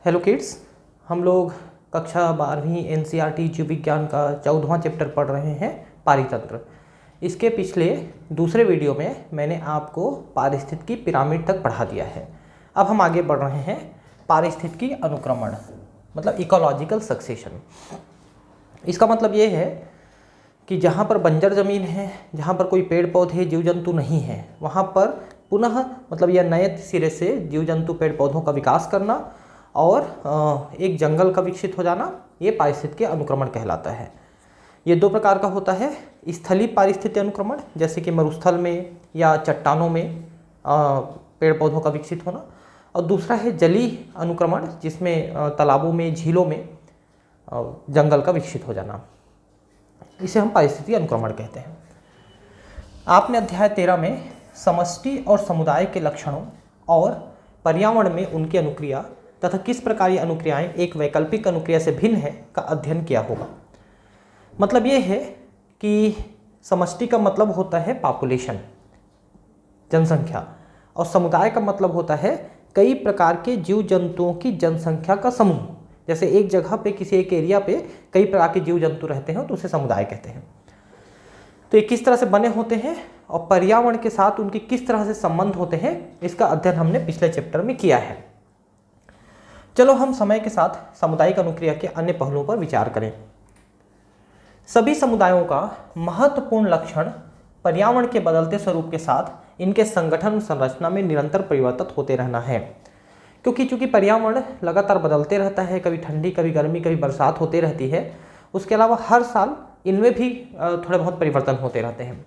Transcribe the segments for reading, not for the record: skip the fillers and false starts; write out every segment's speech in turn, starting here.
Hello kids, हम लोग कक्षा 12वीं एनसीईआरटी जीव विज्ञान का 14वां चैप्टर पढ़ रहे हैं पारितंत्र। इसके पिछले दूसरे वीडियो में मैंने आपको पारिस्थितिकी पिरामिड तक पढ़ा दिया है। अब हम आगे बढ़ रहे हैं पारिस्थितिकी अनुक्रमण, मतलब इकोलॉजिकल सक्सेशन। इसका मतलब ये है कि जहाँ पर बंजर ज़मीन है, जहाँ पर कोई पेड़ पौधे जीव जंतु नहीं है, वहाँ पर पुनः मतलब यह नए सिरे से जीव जंतु पेड़ पौधों का विकास करना और एक जंगल का विकसित हो जाना, ये पारिस्थितिकी अनुक्रमण कहलाता है। ये दो प्रकार का होता है, स्थलीय पारिस्थितिकी अनुक्रमण जैसे कि मरुस्थल में या चट्टानों में पेड़ पौधों का विकसित होना, और दूसरा है जलीय अनुक्रमण जिसमें तालाबों में, झीलों में जंगल का विकसित हो जाना। इसे हम पारिस्थितिकी अनुक्रमण कहते हैं। आपने अध्याय 13 में समष्टि और समुदाय के लक्षणों और पर्यावरण में उनकी अनुक्रिया तथा किस प्रकार ये अनुक्रियाएं एक वैकल्पिक अनुक्रिया से भिन्न है का अध्ययन किया होगा। मतलब ये है कि समष्टि का मतलब होता है पॉपुलेशन, जनसंख्या, और समुदाय का मतलब होता है कई प्रकार के जीव जंतुओं की जनसंख्या का समूह। जैसे एक जगह पे, किसी एक एरिया पे कई प्रकार के जीव जंतु रहते हैं तो उसे समुदाय कहते हैं। तो ये किस तरह से बने होते हैं और पर्यावरण के साथ उनके किस तरह से संबंध होते हैं, इसका अध्ययन हमने पिछले चैप्टर में किया है। चलो हम समय के साथ सामुदायिक अनुक्रिया के अन्य पहलुओं पर विचार करें। सभी समुदायों का महत्वपूर्ण लक्षण पर्यावरण के बदलते स्वरूप के साथ इनके संगठन संरचना में निरंतर परिवर्तित होते रहना है। क्योंकि चूंकि पर्यावरण लगातार बदलते रहता है, कभी ठंडी, कभी गर्मी, कभी बरसात होती रहती है, उसके अलावा हर साल इनमें भी थोड़े बहुत परिवर्तन होते रहते हैं।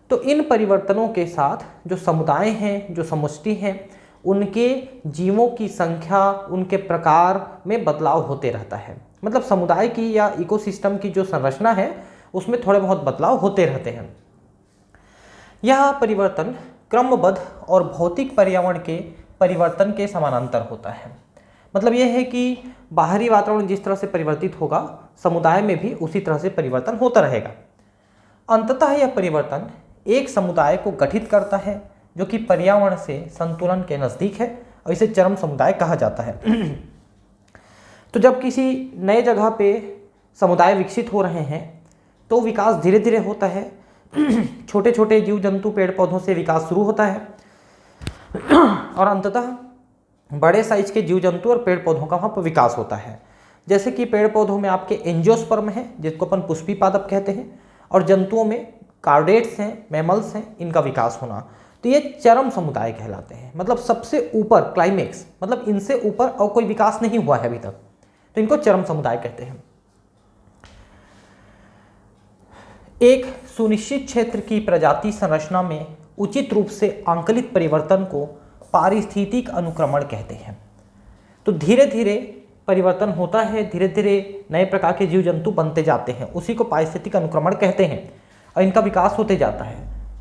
तो इन परिवर्तनों के साथ जो समुदाय हैं, जो समष्टि हैं, उनके जीवों की संख्या, उनके प्रकार में बदलाव होते रहता है। मतलब समुदाय की या इकोसिस्टम की जो संरचना है उसमें थोड़े बहुत बदलाव होते रहते हैं। यह परिवर्तन क्रमबद्ध और भौतिक पर्यावरण के परिवर्तन के समानांतर होता है। मतलब यह है कि बाहरी वातावरण जिस तरह से परिवर्तित होगा, समुदाय में भी उसी तरह से परिवर्तन होता रहेगा। अंततः यह परिवर्तन एक समुदाय को गठित करता है जो कि पर्यावरण से संतुलन के नज़दीक है, और इसे चरम समुदाय कहा जाता है। तो जब किसी नए जगह पे समुदाय विकसित हो रहे हैं तो विकास धीरे धीरे होता है। छोटे छोटे जीव जंतु, पेड़ पौधों से विकास शुरू होता है और अंततः बड़े साइज के जीव जंतु और पेड़ पौधों का वहाँ पर विकास होता है। जैसे कि पेड़ पौधों में आपके एंजियोस्पर्म है जिसको अपन पुष्पी पादप कहते हैं, और जंतुओं में कार्डेट्स हैं, मैमल्स हैं, इनका विकास होना। तो ये चरम समुदाय कहलाते हैं। मतलब सबसे ऊपर, क्लाइमेक्स, मतलब इनसे ऊपर और कोई विकास नहीं हुआ है अभी तक, तो इनको चरम समुदाय कहते हैं। एक सुनिश्चित क्षेत्र की प्रजाति संरचना में उचित रूप से आंकलित परिवर्तन को पारिस्थितिक अनुक्रमण कहते हैं। तो धीरे धीरे परिवर्तन होता है, धीरे धीरे नए प्रकार के जीव जंतु बनते जाते हैं, उसी को पारिस्थितिक अनुक्रमण कहते हैं, और इनका विकास होते जाता है।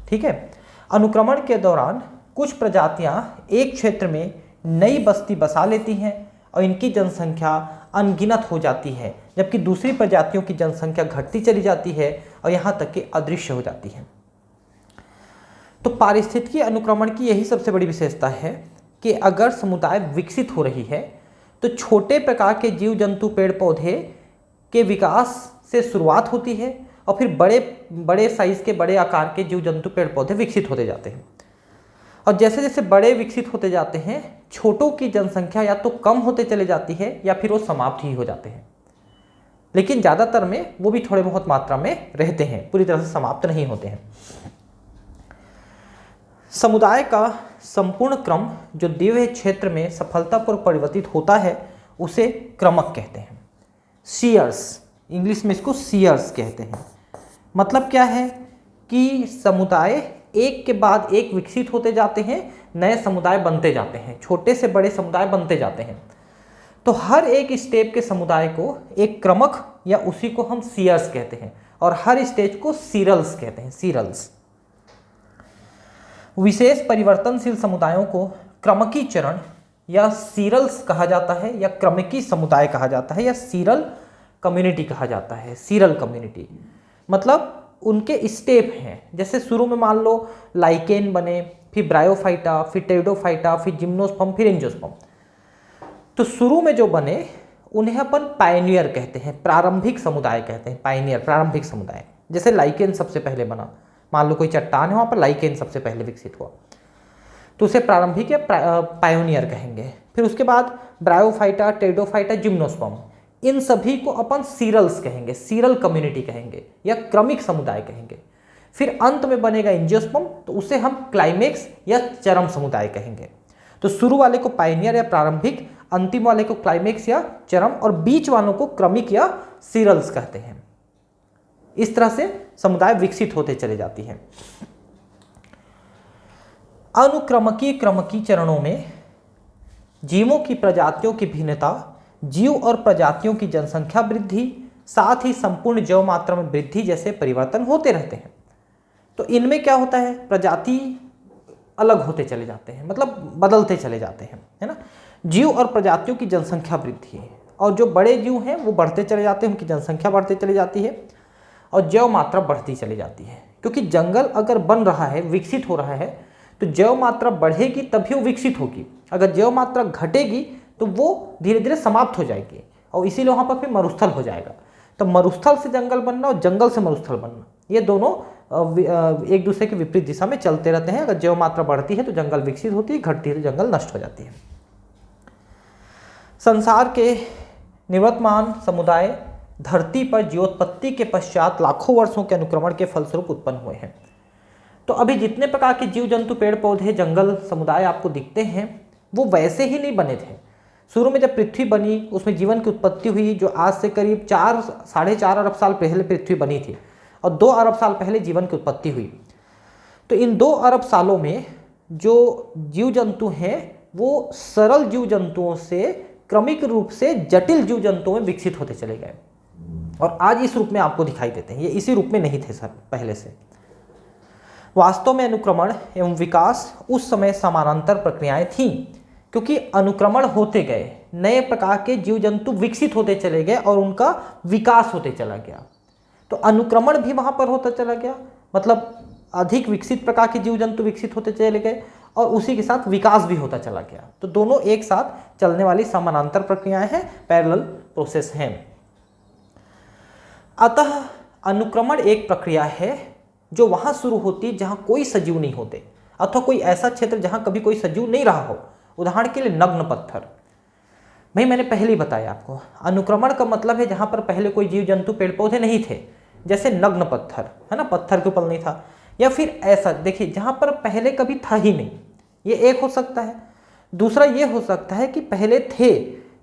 ठीक है। अनुक्रमण के दौरान कुछ प्रजातियां एक क्षेत्र में नई बस्ती बसा लेती हैं और इनकी जनसंख्या अनगिनत हो जाती है, जबकि दूसरी प्रजातियों की जनसंख्या घटती चली जाती है और यहाँ तक कि अदृश्य हो जाती है। तो पारिस्थितिकी अनुक्रमण की यही सबसे बड़ी विशेषता है कि अगर समुदाय विकसित हो रही है तो छोटे प्रकार के जीव जंतु, पेड़ पौधे के विकास से शुरुआत होती है और फिर बड़े बड़े साइज के, बड़े आकार के जीव जंतु, पेड़ पौधे विकसित होते जाते हैं। और जैसे जैसे बड़े विकसित होते जाते हैं, छोटों की जनसंख्या या तो कम होते चले जाती है या फिर वो समाप्त ही हो जाते हैं। लेकिन ज़्यादातर में वो भी थोड़े बहुत मात्रा में रहते हैं, पूरी तरह से समाप्त नहीं होते हैं। समुदाय का संपूर्ण क्रम जो दिव्य क्षेत्र में सफलतापूर्वक परिवर्तित होता है उसे क्रमक कहते हैं। सीयर्स, इंग्लिश में इसको सीयर्स कहते हैं। मतलब क्या है कि समुदाय एक के बाद एक विकसित होते जाते हैं, नए समुदाय बनते जाते हैं, छोटे से बड़े समुदाय बनते जाते हैं। तो हर एक स्टेप के समुदाय को एक क्रमक या उसी को हम सीयर्स कहते हैं, और हर स्टेज को सीरल्स कहते हैं, सीरल्स। विशेष परिवर्तनशील समुदायों को क्रमकी चरण या सीरल्स कहा जाता है, या क्रमकी समुदाय कहा जाता है, या सीरल कम्युनिटी कहा जाता है। सीरल कम्युनिटी मतलब उनके स्टेप हैं। जैसे शुरू में मान लो लाइकेन बने, फिर ब्रायोफाइटा, फिर टेरिडोफाइटा, फिर जिम्नोस्पर्म, फिर एंजियोस्पर्म। तो शुरू में जो बने उन्हें अपन पायनियर कहते हैं, प्रारंभिक समुदाय कहते हैं। पायनियर प्रारंभिक समुदाय, जैसे लाइकेन सबसे पहले बना, मान लो कोई चट्टान है वहाँ पर लाइकेन सबसे पहले विकसित हुआ, तो उसे प्रारंभिक या पायोनियर कहेंगे। फिर उसके बाद ब्रायोफाइटा, टेरिडोफाइटा, जिम्नोस्पर्म, इन सभी को अपन सीरल्स कहेंगे, सीरल कम्युनिटी कहेंगे या क्रमिक समुदाय कहेंगे। फिर अंत में बनेगा एंजियोस्पर्म, तो उसे हम क्लाइमेक्स या चरम समुदाय कहेंगे। तो शुरू वाले को पायनियर या प्रारंभिक, अंतिम वाले को क्लाइमेक्स या चरम, और बीच वालों को क्रमिक या सीरल्स कहते हैं। इस तरह से समुदाय विकसित होते चले जाती हैं। अनुक्रमकीय क्रमकी चरणों में जीवों की प्रजातियों की भिन्नता, जीव और प्रजातियों की जनसंख्या वृद्धि, साथ ही संपूर्ण जैव मात्रा में वृद्धि जैसे परिवर्तन होते रहते हैं। तो इनमें क्या होता है, प्रजाति अलग होते चले जाते हैं, मतलब बदलते चले जाते हैं, है ना। जीव और प्रजातियों की जनसंख्या वृद्धि है, और जो बड़े जीव हैं वो बढ़ते चले जाते हैं, उनकी जनसंख्या बढ़ती चली जाती है और जैव मात्रा बढ़ती चली जाती है। क्योंकि जंगल अगर बन रहा है, विकसित हो रहा है, तो जैव मात्रा बढ़ेगी तभी वो विकसित होगी। अगर जैव मात्रा घटेगी तो वो धीरे धीरे समाप्त हो जाएगी, और इसीलिए वहाँ पर फिर मरुस्थल हो जाएगा। तो मरुस्थल से जंगल बनना और जंगल से मरुस्थल बनना, ये दोनों एक दूसरे के विपरीत दिशा में चलते रहते हैं। अगर जैव मात्रा बढ़ती है तो जंगल विकसित होती है, घटती है तो जंगल नष्ट हो जाती है। संसार के निवर्तमान समुदाय धरती पर जीवोत्पत्ति के पश्चात लाखों वर्षों के अनुक्रमण के फलस्वरूप उत्पन्न हुए हैं। तो अभी जितने प्रकार के जीव जंतु, पेड़ पौधे, जंगल समुदाय आपको दिखते हैं, वो वैसे ही नहीं बने थे। शुरू में जब पृथ्वी बनी, उसमें जीवन की उत्पत्ति हुई, जो आज से करीब 4-4.5 अरब साल पहले पृथ्वी बनी थी, और 2 अरब साल पहले जीवन की उत्पत्ति हुई। तो इन 2 अरब सालों में जो जीव जंतु हैं वो सरल जीव जंतुओं से क्रमिक रूप से जटिल जीव जंतुओं में विकसित होते चले गए, और आज इस रूप में आपको दिखाई देते हैं। ये इसी रूप में नहीं थे सर पहले से। वास्तव में अनुक्रमण एवं विकास उस समय समानांतर प्रक्रियाएं थीं, क्योंकि अनुक्रमण होते गए, नए प्रकार के जीव जंतु विकसित होते चले गए और उनका विकास होते चला गया। तो अनुक्रमण भी वहाँ पर होता चला गया, मतलब अधिक विकसित प्रकार के जीव जंतु विकसित होते चले गए, और उसी के साथ विकास भी होता चला गया। तो दोनों एक साथ चलने वाली समानांतर प्रक्रियाएं हैं, पैरेलल प्रोसेस हैं। अतः अनुक्रमण एक प्रक्रिया है जो वहां शुरू होती है जहां कोई सजीव नहीं होते, अथवा कोई ऐसा क्षेत्र जहां कभी कोई सजीव नहीं रहा हो। उदाहरण के लिए नग्न पत्थर, भाई मैंने पहले ही बताया आपको, अनुक्रमण का मतलब है जहां पर पहले कोई जीव जंतु पेड़ पौधे नहीं थे, जैसे नग्न पत्थर है ना, पत्थर के ऊपर नहीं था। या फिर ऐसा देखिए जहां पर पहले कभी था ही नहीं, ये एक हो सकता है। दूसरा ये हो सकता है कि पहले थे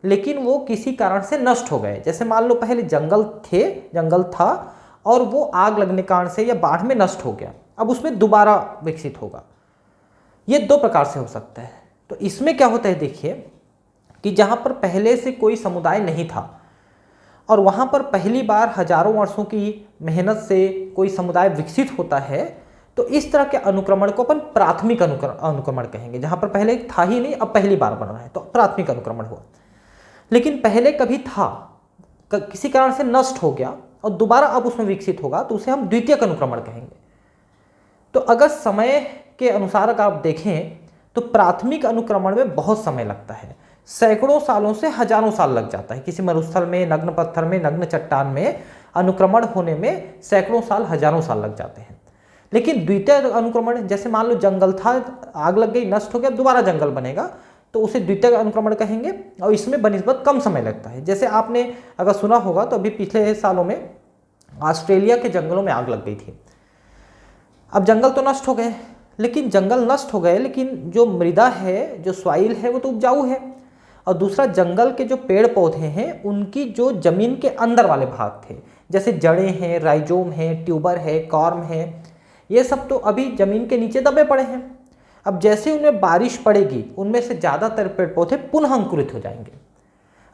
लेकिन वो किसी कारण से नष्ट हो गए, जैसे मान लो पहले जंगल थे, जंगल था और वो आग लगने कारण से या बाढ़ में नष्ट हो गया, अब उसमें दोबारा विकसित होगा। ये 2 प्रकार से हो सकता है। तो इसमें क्या होता है देखिए कि जहाँ पर पहले से कोई समुदाय नहीं था और वहाँ पर पहली बार हजारों वर्षों की मेहनत से कोई समुदाय विकसित होता है, तो इस तरह के अनुक्रमण को अपन प्राथमिक अनुक्रमण कहेंगे। जहाँ पर पहले था ही नहीं, अब पहली बार बन रहा है, तो प्राथमिक अनुक्रमण हुआ। लेकिन पहले कभी था, किसी कारण से नष्ट हो गया और दोबारा अब उसमें विकसित होगा, तो उसे हम द्वितीयक अनुक्रमण कहेंगे। तो अगर समय के अनुसार अगर आप देखें तो प्राथमिक अनुक्रमण में बहुत समय लगता है, सैकड़ों सालों से हजारों साल लग जाता है। किसी मरुस्थल में, नग्न पत्थर में, नग्न चट्टान में अनुक्रमण होने में सैकड़ों साल, हजारों साल लग जाते हैं। लेकिन द्वितीय अनुक्रमण, जैसे मान लो जंगल था, आग लग गई, नष्ट हो गया, दोबारा जंगल बनेगा, तो उसे द्वितीय अनुक्रमण कहेंगे, और इसमें बनिस्बत कम समय लगता है। जैसे आपने अगर सुना होगा तो अभी पिछले सालों में ऑस्ट्रेलिया के जंगलों में आग लग गई थी। अब जंगल तो नष्ट हो गए, लेकिन जंगल नष्ट हो गए लेकिन जो मृदा है, जो सॉइल है, वो तो उपजाऊ है। और दूसरा, जंगल के जो पेड़ पौधे हैं उनकी जो जमीन के अंदर वाले भाग थे, जैसे जड़ें हैं, राइजोम है, ट्यूबर है, कॉर्म है, ये सब तो अभी जमीन के नीचे दबे पड़े हैं। अब जैसे उनमें बारिश पड़ेगी, उनमें से ज़्यादातर पेड़ पौधे पुनः अंकुरित हो जाएंगे।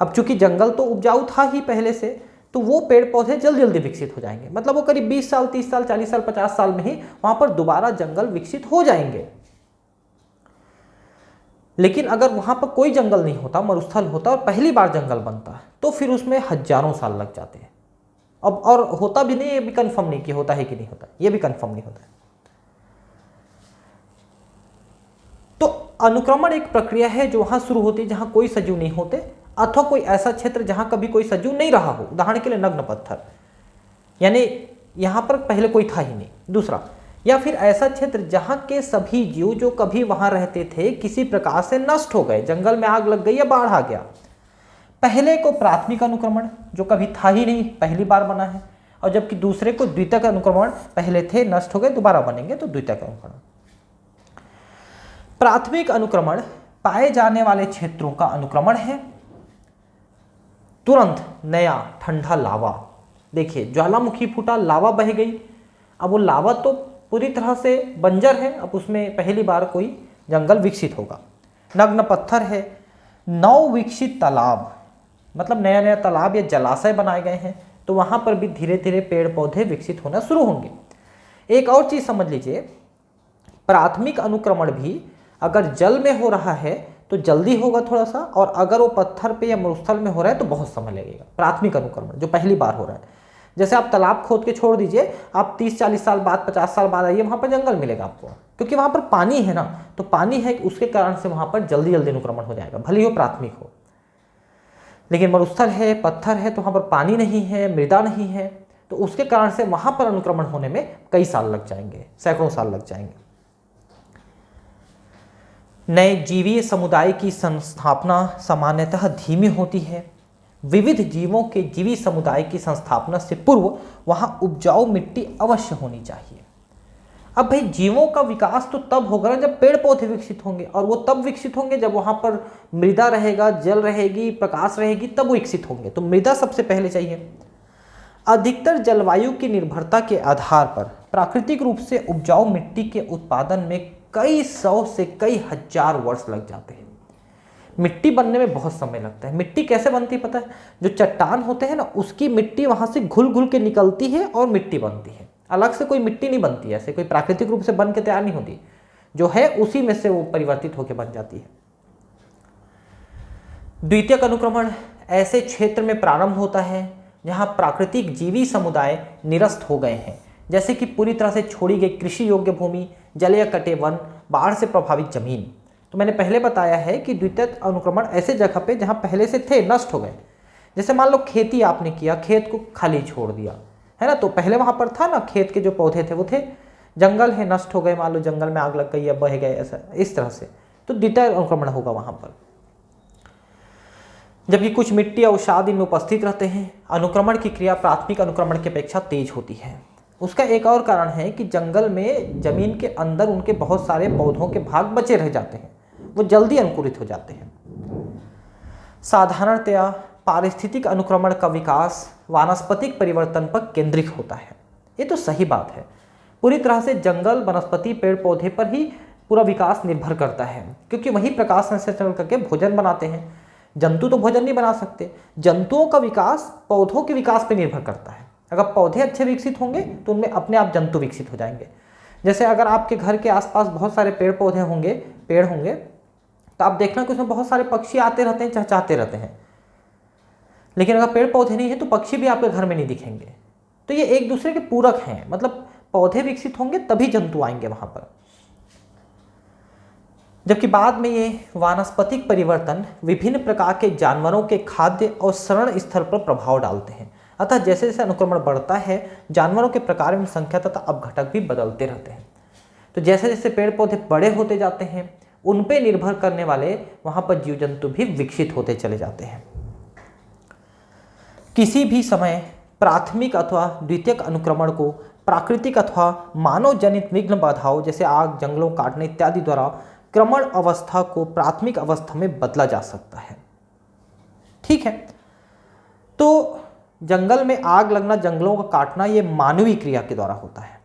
अब चूंकि जंगल तो उपजाऊ था ही पहले से, तो वो पेड़ पौधे जल्दी जल्दी विकसित हो जाएंगे। मतलब वो करीब 20 साल, 30 साल, 40 साल, 50 साल में ही वहाँ पर दोबारा जंगल विकसित हो जाएंगे। लेकिन अगर वहाँ पर कोई जंगल नहीं होता, मरुस्थल होता और पहली बार जंगल बनता, तो फिर उसमें हजारों साल लग जाते हैं। अब और होता भी नहीं, ये भी कंफर्म नहीं कि होता है कि नहीं होता, ये भी कंफर्म नहीं होता है। तो अनुक्रमण एक प्रक्रिया है जो वहाँ शुरू होती है जहाँ कोई सजीव नहीं होते, अथवा कोई ऐसा क्षेत्र जहाँ कभी कोई सजीव नहीं रहा हो, उदाहरण के लिए नग्न पत्थर, यानी यहाँ पर पहले कोई था ही नहीं। दूसरा, या फिर ऐसा क्षेत्र जहाँ के सभी जीव जो कभी वहाँ रहते थे किसी प्रकार से नष्ट हो गए, जंगल में आग लग गई या बाढ़ आ गया। पहले को प्राथमिक अनुक्रमण, जो कभी था ही नहीं, पहली बार बना है, और जबकि दूसरे को द्वितीयक अनुक्रमण, पहले थे नष्ट हो गए दोबारा बनेंगे तो द्वितीयक अनुक्रमण। प्राथमिक अनुक्रमण पाए जाने वाले क्षेत्रों का अनुक्रमण है। तुरंत नया ठंडा लावा, देखिए ज्वालामुखी फूटा, लावा बह गई, अब वो लावा तो पूरी तरह से बंजर है, अब उसमें पहली बार कोई जंगल विकसित होगा। नग्न पत्थर है, नव विकसित तालाब, मतलब नया नया तालाब या जलाशय बनाए गए हैं, तो वहाँ पर भी धीरे धीरे पेड़ पौधे विकसित होना शुरू होंगे। एक और चीज़ समझ लीजिए, प्राथमिक अनुक्रमण भी अगर जल में हो रहा है तो जल्दी होगा थोड़ा सा, और अगर वो पत्थर पे या मरुस्थल में हो रहा है तो बहुत समय लगेगा। प्राथमिक अनुक्रमण जो पहली बार हो रहा है, जैसे आप तालाब खोद के छोड़ दीजिए, आप 30-40 साल बाद, 50 साल बाद आइए, वहाँ पर जंगल मिलेगा आपको, क्योंकि वहाँ पर पानी है ना, तो पानी है, उसके कारण से वहाँ पर जल्दी जल्दी अनुक्रमण हो जाएगा, भले ही वो प्राथमिक हो। लेकिन मरुस्थल है, पत्थर है, तो वहाँ पर पानी नहीं है, मृदा नहीं है, तो उसके कारण से वहाँ पर अनुक्रमण होने में कई साल लग जाएंगे, सैकड़ों साल लग जाएंगे। नए जीवीय समुदाय की संस्थापना सामान्यतः धीमी होती है। विविध जीवों के जीवी समुदाय की संस्थापना से पूर्व वहाँ उपजाऊ मिट्टी अवश्य होनी चाहिए। अब भाई जीवों का विकास तो तब होगा जब पेड़ पौधे विकसित होंगे, और वो तब विकसित होंगे जब वहाँ पर मृदा रहेगा, जल रहेगी, प्रकाश रहेगी, तब वो विकसित होंगे। तो मृदा सबसे पहले चाहिए। अधिकतर जलवायु की निर्भरता के आधार पर प्राकृतिक रूप से उपजाऊ मिट्टी के उत्पादन में कई 100 से कई हजार वर्ष लग जाते हैं। मिट्टी बनने में बहुत समय लगता है। मिट्टी कैसे बनती है पता है? जो चट्टान होते हैं ना, उसकी मिट्टी वहाँ से घुल घुल के निकलती है और मिट्टी बनती है। अलग से कोई मिट्टी नहीं बनती है, ऐसे कोई प्राकृतिक रूप से बन के तैयार नहीं होती, जो है उसी में से वो परिवर्तित होकर बन जाती है। द्वितीयक अनुक्रमण ऐसे क्षेत्र में प्रारंभ होता है जहाँ प्राकृतिक जीवी समुदाय निरस्त हो गए हैं, जैसे कि पूरी तरह से छोड़ी गई कृषि योग्य भूमि, जलीय कटे वन, बाढ़ से प्रभावित जमीन। तो मैंने पहले बताया है कि द्वितीयक अनुक्रमण ऐसे जगह पे जहाँ पहले से थे नष्ट हो गए। जैसे मान लो खेती आपने किया, खेत को खाली छोड़ दिया है ना, तो पहले वहाँ पर था ना, खेत के जो पौधे थे वो थे, जंगल है नष्ट हो गए, मान लो जंगल में आग लग गई या बह गए, ऐसा इस तरह से, तो द्वितीयक अनुक्रमण होगा वहाँ पर। जबकि कुछ मिट्टी अवसाद इनमें उपस्थित रहते हैं। अनुक्रमण की क्रिया प्राथमिक अनुक्रमण की अपेक्षा तेज होती है। उसका एक और कारण है कि जंगल में जमीन के अंदर उनके बहुत सारे पौधों के भाग बचे रह जाते हैं, वो जल्दी अंकुरित हो जाते हैं। साधारणतया पारिस्थितिक अनुक्रमण का विकास वानस्पतिक परिवर्तन पर केंद्रित होता है। ये तो सही बात है, पूरी तरह से जंगल, वनस्पति, पेड़ पौधे पर ही पूरा विकास निर्भर करता है, क्योंकि वही प्रकाश संश्लेषण करके भोजन बनाते हैं। जंतु तो भोजन नहीं बना सकते। जंतुओं का विकास पौधों के विकास पर निर्भर करता है। अगर पौधे अच्छे विकसित होंगे तो उनमें अपने आप जंतु विकसित हो जाएंगे। जैसे अगर आपके घर के आसपास बहुत सारे पेड़ पौधे होंगे, पेड़ होंगे, तो आप देखना कि उसमें बहुत सारे पक्षी आते रहते हैं, चहचहाते रहते हैं। लेकिन अगर पेड़ पौधे नहीं है तो पक्षी भी आपके घर में नहीं दिखेंगे। तो ये एक दूसरे के पूरक हैं, मतलब पौधे विकसित होंगे तभी जंतु आएंगे वहां पर। जबकि बाद में ये वानस्पतिक परिवर्तन विभिन्न प्रकार के जानवरों के खाद्य और शरण स्थल पर प्रभाव डालते हैं। अतः जैसे जैसे अनुक्रमण बढ़ता है, जानवरों के प्रकार में संख्या तथा अपघटक भी बदलते रहते हैं। तो जैसे जैसे पेड़ पौधे बड़े होते जाते हैं, उन पे निर्भर करने वाले वहाँ पर जीव जंतु भी विकसित होते चले जाते हैं। किसी भी समय प्राथमिक अथवा द्वितीयक अनुक्रमण को प्राकृतिक अथवा मानव जनित विघ्न बाधाओं जैसे आग, जंगलों काटने इत्यादि द्वारा क्रमण अवस्था को प्राथमिक अवस्था में बदला जा सकता है। ठीक है, तो जंगल में आग लगना, जंगलों का काटना, ये मानवीय क्रिया के द्वारा होता है।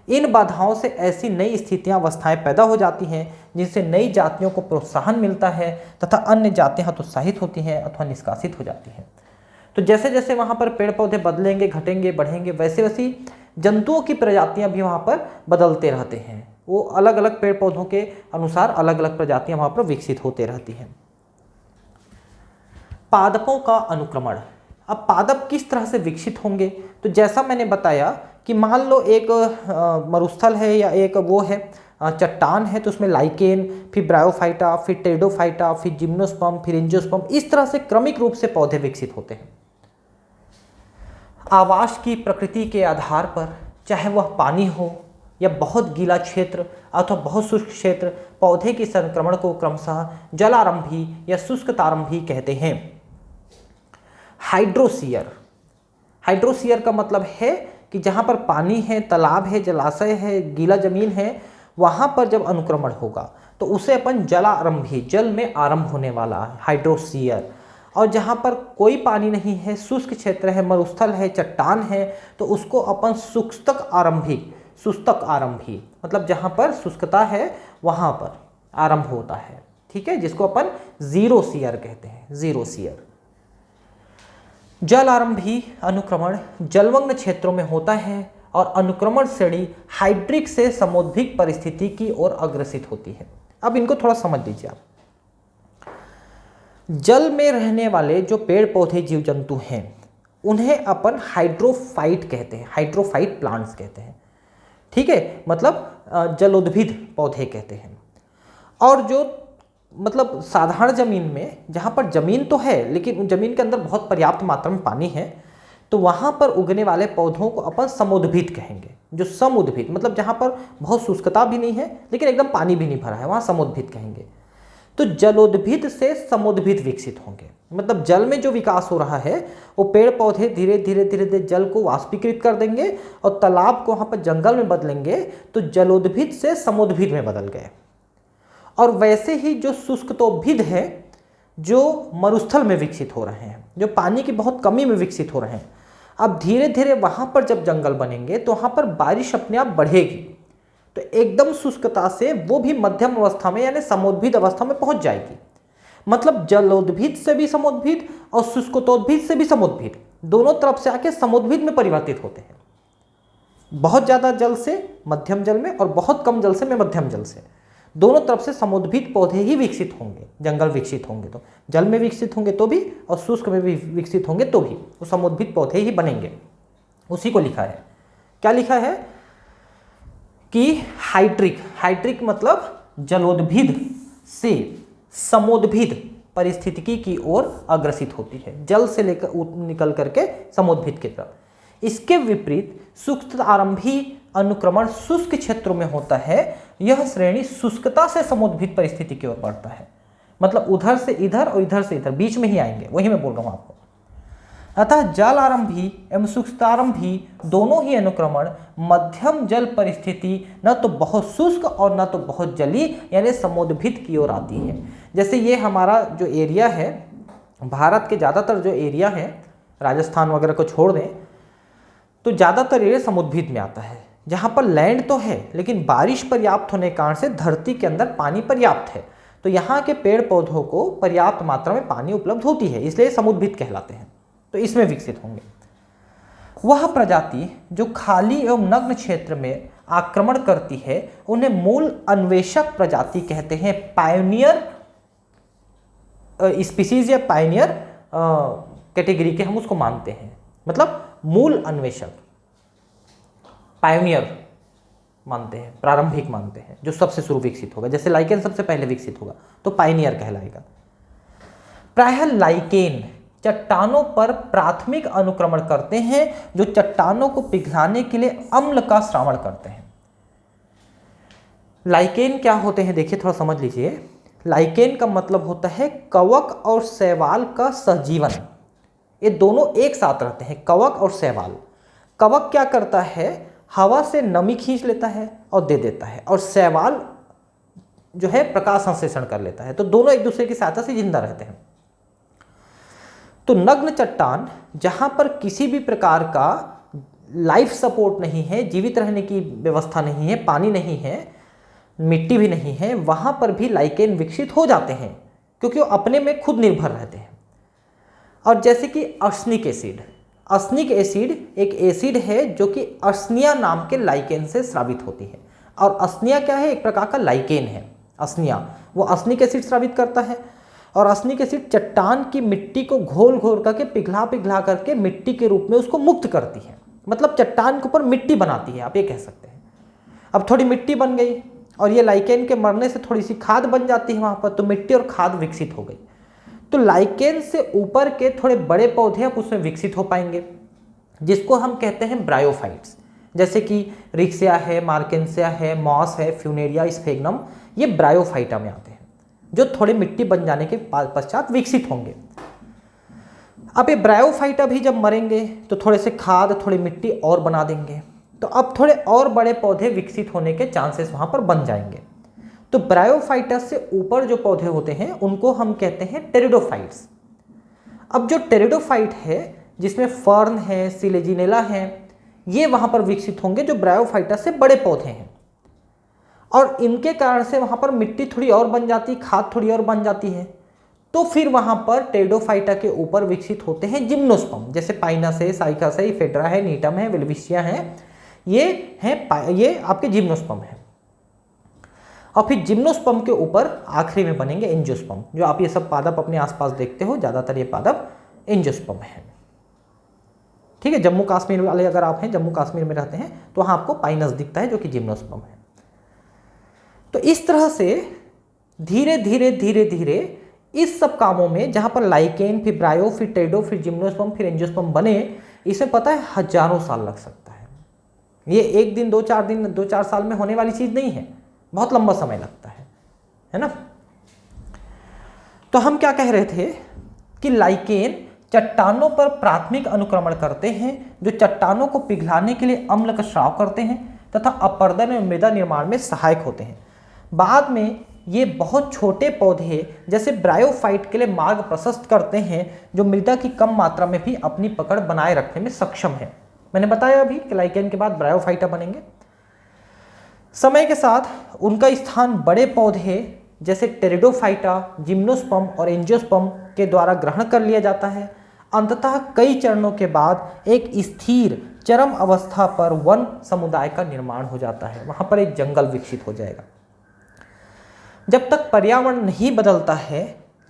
इन बाधाओं से ऐसी नई स्थितियां, अवस्थाएं पैदा हो जाती हैं जिनसे नई जातियों को प्रोत्साहन मिलता है तथा अन्य जातियां हतोत्साहित होती हैं अथवा निष्कासित हो जाती हैं। तो जैसे जैसे वहाँ पर पेड़ पौधे बदलेंगे, घटेंगे, बढ़ेंगे, वैसे वैसे जंतुओं की प्रजातियां भी वहाँ पर बदलते रहते हैं। वो अलग अलग पेड़ पौधों के अनुसार अलग अलग प्रजातियां वहाँ पर विकसित होते रहती हैं। पादपों का अनुक्रमण। अब पादप किस तरह से विकसित होंगे? तो जैसा मैंने बताया कि मान लो एक मरुस्थल है या एक वो है चट्टान है तो उसमें लाइकेन, फिर ब्रायोफाइटा, फिर टेरिडोफाइटा, फिर जिम्नोस्पर्म, फिर एंजियोस्पर्म, इस तरह से क्रमिक रूप से पौधे विकसित होते हैं। आवास की प्रकृति के आधार पर, चाहे वह पानी हो या बहुत गीला क्षेत्र अथवा बहुत शुष्क क्षेत्र, पौधे के संक्रमण को क्रमशः जलारंभी या शुष्कतारंभी कहते हैं। हाइड्रोसीयर, हाइड्रोसीयर का मतलब है कि जहाँ पर पानी है, तालाब है, जलाशय है, गीला जमीन है, वहाँ पर जब अनुक्रमण होगा तो उसे अपन जलारंभी, जल में आरंभ होने वाला है, हाइड्रोसीयर। और जहाँ पर कोई पानी नहीं है, शुष्क क्षेत्र है, मरुस्थल है, चट्टान है, तो उसको अपन शुष्क आरंभी, शुष्क आरंभी मतलब जहाँ पर शुष्कता है वहाँ पर आरंभ होता है, ठीक है, जिसको अपन जीरो सीयर कहते हैं, जीरो सीयर। जल आरंभी अनुक्रमण जलमग्न क्षेत्रों में होता है और अनुक्रमण श्रेणी हाइड्रिक से समुद्भिक परिस्थिति की ओर अग्रसित होती है। अब इनको थोड़ा समझ लीजिए आप। जल में रहने वाले जो पेड़ पौधे जीव जंतु हैं उन्हें अपन हाइड्रोफाइट कहते हैं, हाइड्रोफाइट प्लांट्स कहते हैं, ठीक है, मतलब जलोद्भिद पौधे कहते हैं। और जो मतलब साधारण ज़मीन में, जहाँ पर ज़मीन तो है लेकिन उन ज़मीन के अंदर बहुत पर्याप्त मात्रा में पानी है, तो वहाँ पर उगने वाले पौधों को अपन समुद्भिद कहेंगे। जो समुद्भिद मतलब जहाँ पर बहुत शुष्कता भी नहीं है लेकिन एकदम पानी भी नहीं भरा है, वहाँ समुद्भिद कहेंगे। तो जलोद्भिद से समुद्भिद विकसित होंगे, मतलब जल में जो विकास हो रहा है वो पेड़ पौधे धीरे धीरे धीरे धीरे जल को वाष्पीकृत कर देंगे और तालाब को वहाँ पर जंगल में बदलेंगे, तो जलोद्भिद से समुद्भिद में बदल गए। और वैसे ही जो शुष्कतोद्भिद हैं जो मरुस्थल में विकसित हो रहे हैं, जो पानी की बहुत कमी में विकसित हो रहे हैं, अब धीरे धीरे वहाँ पर जब जंगल बनेंगे तो वहाँ पर बारिश अपने आप बढ़ेगी, तो एकदम शुष्कता से वो भी मध्यम अवस्था में यानी समुद्भिद अवस्था में पहुँच जाएगी। मतलब जलोद्भिद से भी समुद्भिद और शुष्कतोद्भिद से भी समुद्भिद, दोनों तरफ से आके समुद्भिद में परिवर्तित होते हैं। बहुत ज़्यादा जल से मध्यम जल में और बहुत कम जल से में मध्यम जल से, दोनों तरफ से समुद्भिद पौधे ही विकसित होंगे। जंगल विकसित होंगे तो जल में विकसित होंगे तो भी और शुष्क में भी विकसित होंगे तो भी वो समुद्भिद पौधे ही बनेंगे। उसी को लिखा है, क्या लिखा है कि हाइड्रिक, हाइड्रिक मतलब जलोद्भिद से समुद्भिद परिस्थितिकी की ओर अग्रसित होती है, जल से लेकर निकल करके समुद्भिद की तरफ। इसके विपरीत शुष्क आरंभी अनुक्रमण शुष्क क्षेत्रों में होता है। यह श्रेणी शुष्कता से समुद्भिद परिस्थिति की ओर बढ़ता है, मतलब उधर से इधर और इधर से इधर, बीच में ही आएंगे, वही मैं बोल रहा हूँ आपको। अतः जल आरंभी एवं शुष्कतारंभी दोनों ही अनुक्रमण मध्यम जल परिस्थिति, न तो बहुत शुष्क और न तो बहुत जली यानी समुद्भिद की ओर आती है। जैसे ये हमारा जो एरिया है, भारत के ज़्यादातर जो एरिया है, राजस्थान वगैरह को छोड़ दें तो ज़्यादातर एरिया समुद्भिद में आता है, जहाँ पर लैंड तो है लेकिन बारिश पर्याप्त होने के कारण से धरती के अंदर पानी पर्याप्त है, तो यहाँ के पेड़ पौधों को पर्याप्त मात्रा में पानी उपलब्ध होती है, इसलिए समुद्भिद कहलाते हैं, तो इसमें विकसित होंगे। वह प्रजाति जो खाली एवं नग्न क्षेत्र में आक्रमण करती है उन्हें मूल अन्वेषक प्रजाति कहते हैं। पायोनियर स्पीसीज या पायोनियर कैटेगरी के हम उसको मानते हैं, मतलब मूल अन्वेषक, पायोनियर मानते हैं, प्रारंभिक मानते हैं, जो सबसे शुरू विकसित होगा। जैसे लाइकेन सबसे पहले विकसित होगा तो पायोनियर कहलाएगा। प्रायः लाइकेन चट्टानों पर प्राथमिक अनुक्रमण करते हैं, जो चट्टानों को पिघलाने के लिए अम्ल का श्रावण करते हैं। लाइकेन क्या होते हैं देखिए, थोड़ा समझ लीजिए। लाइकेन का मतलब होता है कवक और शैवाल का सहजीवन, ये दोनों एक साथ रहते हैं, कवक और शैवाल। कवक क्या करता है, हवा से नमी खींच लेता है और दे देता है, और शैवाल जो है प्रकाश संश्लेषण कर लेता है, तो दोनों एक दूसरे की सहायता से जिंदा रहते हैं। तो नग्न चट्टान जहाँ पर किसी भी प्रकार का लाइफ सपोर्ट नहीं है, जीवित रहने की व्यवस्था नहीं है, पानी नहीं है, मिट्टी भी नहीं है, वहाँ पर भी लाइकेन विकसित हो जाते हैं क्योंकि वो अपने में खुद निर्भर रहते हैं। और जैसे कि अर्सनिक एसिड, अर्सनिक एसिड एक एसिड है जो कि अर्सनिया नाम के लाइकेन से स्रावित होती है, और अर्सनिया क्या है, एक प्रकार का लाइकेन है। अर्सनिया वो अर्सनिक एसिड स्रावित करता है, और अर्सनिक एसिड चट्टान की मिट्टी को घोल घोल करके पिघला पिघला करके मिट्टी के रूप में उसको मुक्त करती है, मतलब चट्टान के ऊपर मिट्टी बनाती है, आप ये कह सकते हैं। अब थोड़ी मिट्टी बन गई, और ये लाइकेन के मरने से थोड़ी सी खाद बन जाती है वहाँ पर, तो मिट्टी और खाद विकसित हो गई। तो लाइकेन से ऊपर के थोड़े बड़े पौधे अब उसमें विकसित हो पाएंगे, जिसको हम कहते हैं ब्रायोफाइट्स, जैसे कि रिक्सिया है, मार्केंसिया है, मॉस है, फ्यूनेरिया, स्फेग्नम, ये ब्रायोफाइटा में आते हैं, जो थोड़े मिट्टी बन जाने के पश्चात विकसित होंगे। अब ये ब्रायोफाइटा भी जब मरेंगे तो थोड़े से खाद, थोड़ी मिट्टी और बना देंगे, तो अब थोड़े और बड़े पौधे विकसित होने के चांसेस वहाँ पर बन जाएंगे। तो ब्रायोफाइटस से ऊपर जो पौधे होते हैं उनको हम कहते हैं टेरिडोफाइट्स। अब जो टेरिडोफाइट है, जिसमें फर्न है, सिलेजिनेला है, ये वहाँ पर विकसित होंगे जो ब्रायोफाइटस से बड़े पौधे हैं, और इनके कारण से वहाँ पर मिट्टी थोड़ी और बन जाती, खाद थोड़ी और बन जाती है। तो फिर वहाँ पर टेरिडोफाइटा के ऊपर विकसित होते हैं जिम्नोस्पर्म, जैसे पाइनस है, साइकस है, इफेड्रा है, नीटम है, वेलविशिया है, ये आपके जिम्नोस्पर्म है। और फिर जिम्नोस्पर्म के ऊपर आखिरी में बनेंगे एंजियोस्पर्म। जो आप ये सब पादप अपने आसपास देखते हो, ज़्यादातर ये पादप एंजियोस्पर्म है। ठीक है, जम्मू कश्मीर वाले अगर आप हैं, जम्मू कश्मीर में रहते हैं, तो वहाँ आपको पाइनस दिखता है जो कि जिम्नोस्पर्म है। तो इस तरह से धीरे धीरे धीरे धीरे इस सब कामों में, जहाँ पर लाइकेन, फिर ब्रायो, फिर टेरिडो, फिर जिम्नोस्पर्म, फिर एंजियोस्पर्म बने, इसमें पता है हजारों साल लग सकता है। ये एक दिन, 2-4 दिन, 2-4 साल में होने वाली चीज़ नहीं है, बहुत लंबा समय लगता है ना। तो हम क्या कह रहे थे कि लाइकेन चट्टानों पर प्राथमिक अनुक्रमण करते हैं, जो चट्टानों को पिघलाने के लिए अम्ल का स्राव करते हैं तथा अपरदन और मृदा निर्माण में सहायक होते हैं। बाद में ये बहुत छोटे पौधे जैसे ब्रायोफाइट के लिए मार्ग प्रशस्त करते हैं, जो मृदा की कम मात्रा में भी अपनी पकड़ बनाए रखने में सक्षम है। मैंने बताया अभी कि लाइकेन के बाद ब्रायोफाइटा बनेंगे। समय के साथ उनका स्थान बड़े पौधे जैसे टेरिडोफाइटा, जिम्नोस्पर्म और एंजियोस्पर्म के द्वारा ग्रहण कर लिया जाता है। अंततः कई चरणों के बाद एक स्थिर चरम अवस्था पर वन समुदाय का निर्माण हो जाता है, वहाँ पर एक जंगल विकसित हो जाएगा। जब तक पर्यावरण नहीं बदलता है,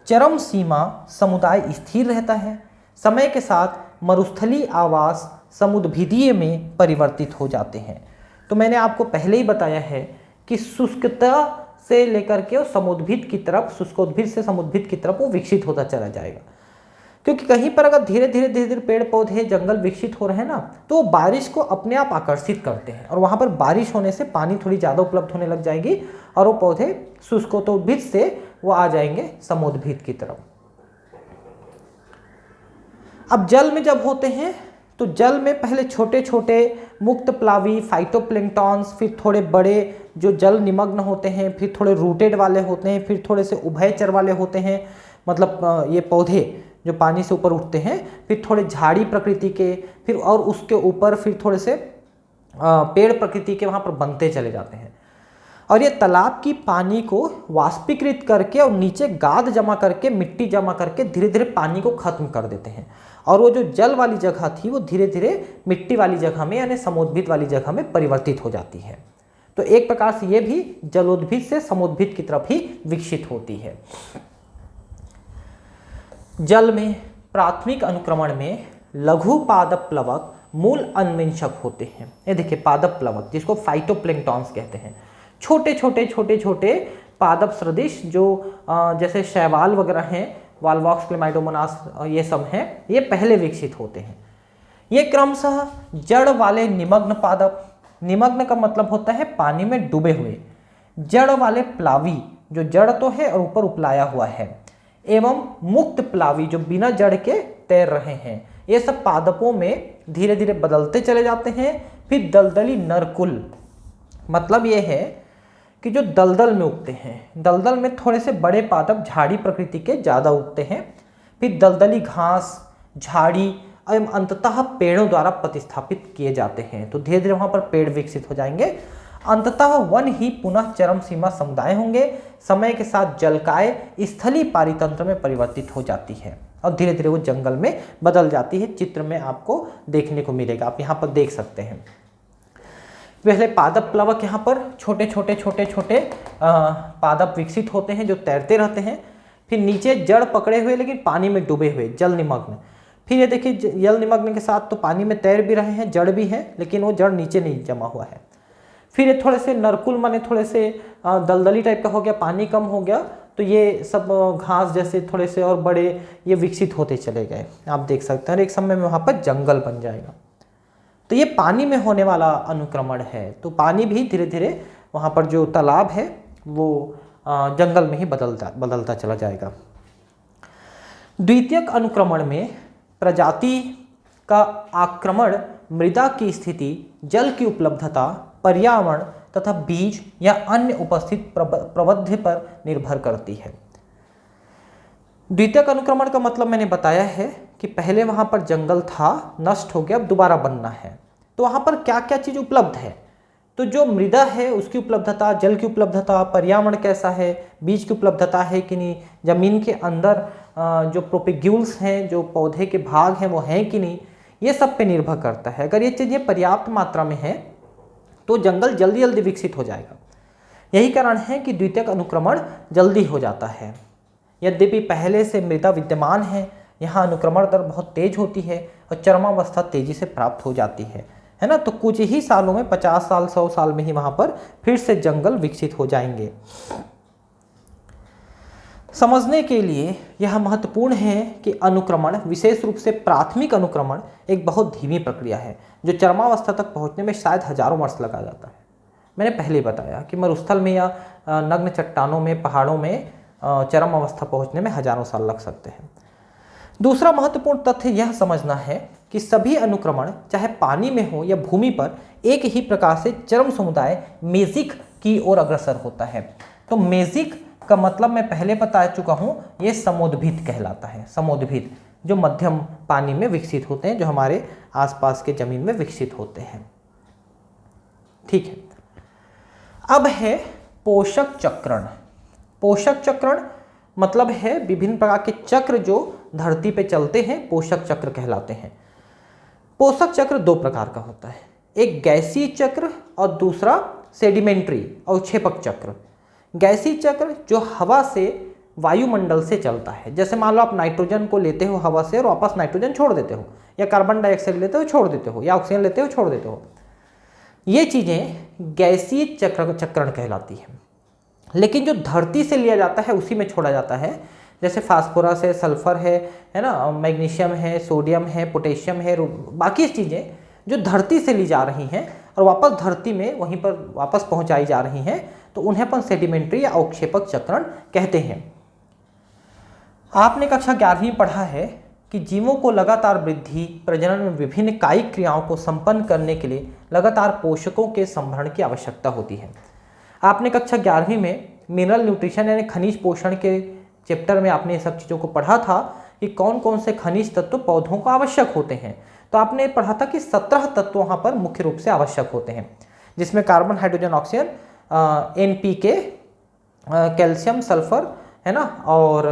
चरम सीमा समुदाय स्थिर रहता है। समय के साथ मरुस्थलीय आवास समुद्भिदीय में परिवर्तित हो जाते हैं। तो मैंने आपको पहले ही बताया है कि शुष्कता से लेकर के समुद्भिद की तरफ, शुष्कोद्भिद से समुद्भिद की तरफ वो विकसित होता चला जाएगा। क्योंकि कहीं पर अगर धीरे धीरे पेड़ पौधे, जंगल विकसित हो रहे हैं ना, तो वो बारिश को अपने आप आकर्षित करते हैं, और वहाँ पर बारिश होने से पानी थोड़ी ज़्यादा उपलब्ध होने लग जाएगी, और वो पौधे शुष्कोद्भिद से वो आ जाएंगे समुद्भिद की तरफ। अब जल में जब होते हैं तो जल में पहले छोटे छोटे मुक्त प्लावी फाइटोप्लैंक्टन्स, फिर थोड़े बड़े जो जल निमग्न होते हैं, फिर थोड़े रूटेड वाले होते हैं, फिर थोड़े से उभयचर वाले होते हैं, मतलब ये पौधे जो पानी से ऊपर उठते हैं, फिर थोड़े झाड़ी प्रकृति के, फिर और उसके ऊपर फिर थोड़े से पेड़ प्रकृति के वहाँ पर बनते चले जाते हैं। और ये तालाब की पानी को वाष्पीकृत करके और नीचे गाद जमा करके, मिट्टी जमा करके धीरे धीरे पानी को खत्म कर देते हैं, और वो जो जल वाली जगह थी वो धीरे धीरे मिट्टी वाली जगह में, यानी समुद्भिद वाली जगह में परिवर्तित हो जाती है। तो एक प्रकार से ये भी जलोद्भिद से समुद्भिद की तरफ ही विकसित होती है। जल में प्राथमिक अनुक्रमण में लघु पादप प्लवक मूल अन्वेषक होते हैं। ये देखिए पादप प्लवक, जिसको फाइटोप्लैंक्टन्स कहते हैं, छोटे छोटे पादप सदृश जो जैसे शैवाल वगैरह हैं, वालवॉक्स, क्लेमाइडोमोनास, ये सब हैं, ये पहले विकसित होते हैं। ये क्रमशः जड़ वाले निमग्न पादप, निमग्न का मतलब होता है पानी में डूबे हुए, जड़ वाले प्लावी जो जड़ तो है और ऊपर उपलाया हुआ है, एवं मुक्त प्लावी जो बिना जड़ के तैर रहे हैं, ये सब पादपों में धीरे धीरे बदलते चले जाते हैं। फिर दलदली नरकुल, मतलब ये है कि जो दलदल में उगते हैं, दलदल में थोड़े से बड़े पादप झाड़ी प्रकृति के ज़्यादा उगते हैं। फिर दलदली घास, झाड़ी एवं अंततः पेड़ों द्वारा प्रतिस्थापित किए जाते हैं। तो धीरे धीरे वहाँ पर पेड़ विकसित हो जाएंगे। अंततः वन ही पुनः चरम सीमा समुदाय होंगे। समय के साथ जलकाय स्थलीय पारितंत्र में परिवर्तित हो जाती है और धीरे धीरे वो जंगल में बदल जाती है। चित्र में आपको देखने को मिलेगा, आप यहाँ पर देख सकते हैं। पहले पादप प्लवक यहाँ पर छोटे छोटे पादप विकसित होते हैं जो तैरते रहते हैं। फिर नीचे जड़ पकड़े हुए लेकिन पानी में डूबे हुए, जल निमग्न। फिर ये देखिए जल निमग्न के साथ तो पानी में तैर भी रहे हैं, जड़ भी है, लेकिन वो जड़ नीचे नहीं जमा हुआ है। फिर ये थोड़े से नरकुल माने थोड़े से दलदली टाइप का हो गया, पानी कम हो गया, तो ये सब घास जैसे थोड़े से और बड़े ये विकसित होते चले गए। आप देख सकते हैं एक समय में वहाँ पर जंगल बन जाएगा। तो ये पानी में होने वाला अनुक्रमण है। तो पानी भी धीरे धीरे वहाँ पर जो तालाब है वो जंगल में ही बदलता चला जाएगा। द्वितीयक अनुक्रमण में प्रजाति का आक्रमण मृदा की स्थिति, जल की उपलब्धता, पर्यावरण तथा बीज या अन्य उपस्थित प्रबंध पर निर्भर करती है। द्वितीयक अनुक्रमण का मतलब मैंने बताया है कि पहले वहाँ पर जंगल था, नष्ट हो गया, अब दोबारा बनना है। तो वहाँ पर क्या क्या चीज़ उपलब्ध है, तो जो मृदा है उसकी उपलब्धता, जल की उपलब्धता, पर्यावरण कैसा है, बीज की उपलब्धता है कि नहीं, ज़मीन के अंदर जो प्रोपेग्यूल्स हैं, जो पौधे के भाग हैं वो हैं कि नहीं, ये सब पे निर्भर करता है। अगर ये चीज़ें पर्याप्त मात्रा में हैं तो जंगल जल्दी जल्दी विकसित हो जाएगा। यही कारण है कि द्वितीयक अनुक्रमण जल्दी हो जाता है। यद्यपि पहले से मृदा विद्यमान है, यहाँ अनुक्रमण दर बहुत तेज होती है और चरमावस्था तेजी से प्राप्त हो जाती है ना। तो कुछ ही सालों में, 50 साल 100 साल में ही वहाँ पर फिर से जंगल विकसित हो जाएंगे। समझने के लिए यह महत्वपूर्ण है कि अनुक्रमण, विशेष रूप से प्राथमिक अनुक्रमण, एक बहुत धीमी प्रक्रिया है जो चरमावस्था तक पहुँचने में शायद हजारों वर्ष लगा जाता है। मैंने पहले बताया कि मरुस्थल में या नग्न चट्टानों में, पहाड़ों में चरम अवस्था पहुँचने में हजारों साल लग सकते हैं। दूसरा महत्वपूर्ण तथ्य यह समझना है कि सभी अनुक्रमण, चाहे पानी में हो या भूमि पर, एक ही प्रकार से चरम समुदाय मेजिक की ओर अग्रसर होता है। तो मेजिक का मतलब मैं पहले बता चुका हूँ, ये समोद्भिद कहलाता है। समोद्भिद जो मध्यम पानी में विकसित होते हैं, जो हमारे आसपास के जमीन में विकसित होते हैं। ठीक है, अब है पोषक चक्रण। पोषक चक्रण मतलब है विभिन्न प्रकार के चक्र जो धरती पे चलते हैं, पोषक चक्र कहलाते हैं। पोषक चक्र दो प्रकार का होता है, एक गैसीय चक्र और दूसरा सेडिमेंट्री अवक्षेपक चक्र। गैसीय चक्र जो हवा से, वायुमंडल से चलता है। जैसे मान लो आप नाइट्रोजन को लेते हो हवा से और वापस नाइट्रोजन छोड़ देते हो, या कार्बन डाइऑक्साइड लेते हो छोड़ देते हो, या ऑक्सीजन लेते हो छोड़ देते हो। ये चीज़ें गैसीय चक्रण कहलाती है। लेकिन जो धरती से लिया जाता है उसी में छोड़ा जाता है, जैसे फास्फोरस है, सल्फर है ना, मैग्नीशियम है, सोडियम है, पोटेशियम है, बाकी चीज़ें जो धरती से ली जा रही हैं और वापस धरती में वहीं पर वापस पहुंचाई जा रही हैं, तो उन्हें अपन सेडिमेंट्री या अवक्षेपक चक्रण कहते हैं। आपने कक्षा 11वीं पढ़ा है कि जीवों को लगातार वृद्धि, प्रजनन में विभिन्न कायिक क्रियाओं को संपन्न करने के लिए लगातार पोषकों के संभरण की आवश्यकता होती है। आपने कक्षा 11वीं में मिनरल न्यूट्रिशन यानी खनिज पोषण के चैप्टर में आपने ये सब चीज़ों को पढ़ा था कि कौन कौन से खनिज तत्व पौधों को आवश्यक होते हैं। तो आपने पढ़ा था कि 17 तत्व वहाँ पर मुख्य रूप से आवश्यक होते हैं, जिसमें carbon, hydrogen, oxygen, NPK, calcium, sulphur है ना, और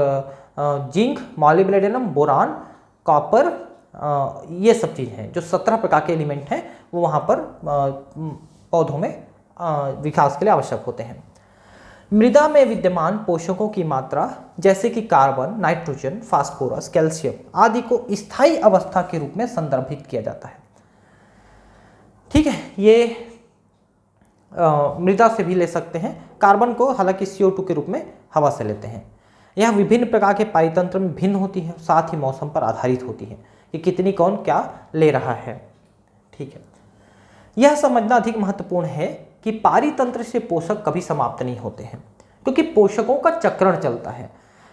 जिंक, मॉलिब्डेनम, बोरान, कॉपर, ये सब चीज़ हैं जो 17 प्रकार के एलिमेंट हैं, वो वहाँ पर पौधों में विकास के लिए आवश्यक होते हैं। मृदा में विद्यमान पोषकों की मात्रा जैसे कि कार्बन, नाइट्रोजन, फास्फोरस, कैल्शियम आदि को स्थायी अवस्था के रूप में संदर्भित किया जाता है। ठीक है, ये मृदा से भी ले सकते हैं। कार्बन को हालांकि CO2 के रूप में हवा से लेते हैं। यह विभिन्न प्रकार के पारितंत्र में भिन्न होती है, साथ ही मौसम पर आधारित होती है कि कितनी कौन क्या ले रहा है। ठीक है, यह समझना अधिक महत्वपूर्ण है कि पारितंत्र से पोषक कभी समाप्त नहीं होते हैं, क्योंकि पोषकों का चक्रण चलता है।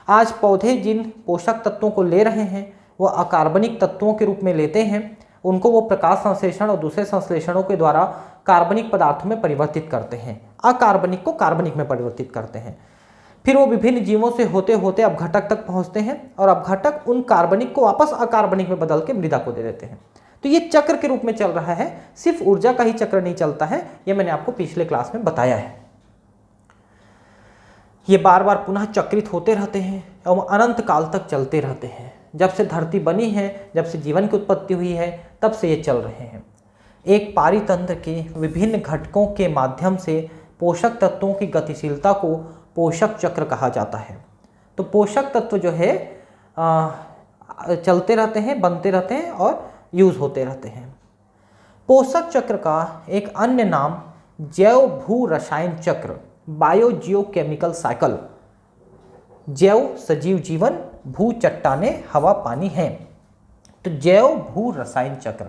आज पौधे जिन पोषक तत्वों को ले रहे हैं वह अकार्बनिक तत्वों के रूप में लेते हैं, उनको वो प्रकाश संश्लेषण और दूसरे संश्लेषणों के द्वारा कार्बनिक पदार्थों में परिवर्तित करते हैं, अकार्बनिक को कार्बनिक में परिवर्तित करते हैं। फिर वो विभिन्न जीवों से होते होते अपघटक तक पहुँचते हैं और अपघटक उन कार्बनिक को वापस अकार्बनिक में बदल के मृदा को दे देते हैं। तो ये चक्र के रूप में चल रहा है, सिर्फ ऊर्जा का ही चक्र नहीं चलता है, ये मैंने आपको पिछले क्लास में बताया है। ये बार बार पुनः चक्रित होते रहते हैं और अनंत काल तक चलते रहते हैं। जब से धरती बनी है, जब से जीवन की उत्पत्ति हुई है, तब से ये चल रहे हैं। एक पारितंत्र के विभिन्न घटकों के माध्यम से पोषक तत्वों की गतिशीलता को पोषक चक्र कहा जाता है। तो पोषक तत्व जो है चलते रहते हैं, बनते रहते हैं और यूज होते रहते हैं। पोषक चक्र का एक अन्य नाम जैव भू रसायन चक्र, बायो जियो केमिकल साइकिल। जैव सजीव जीवन, भू चट्टाने, हवा पानी है। तो जैव भू रसायन चक्र,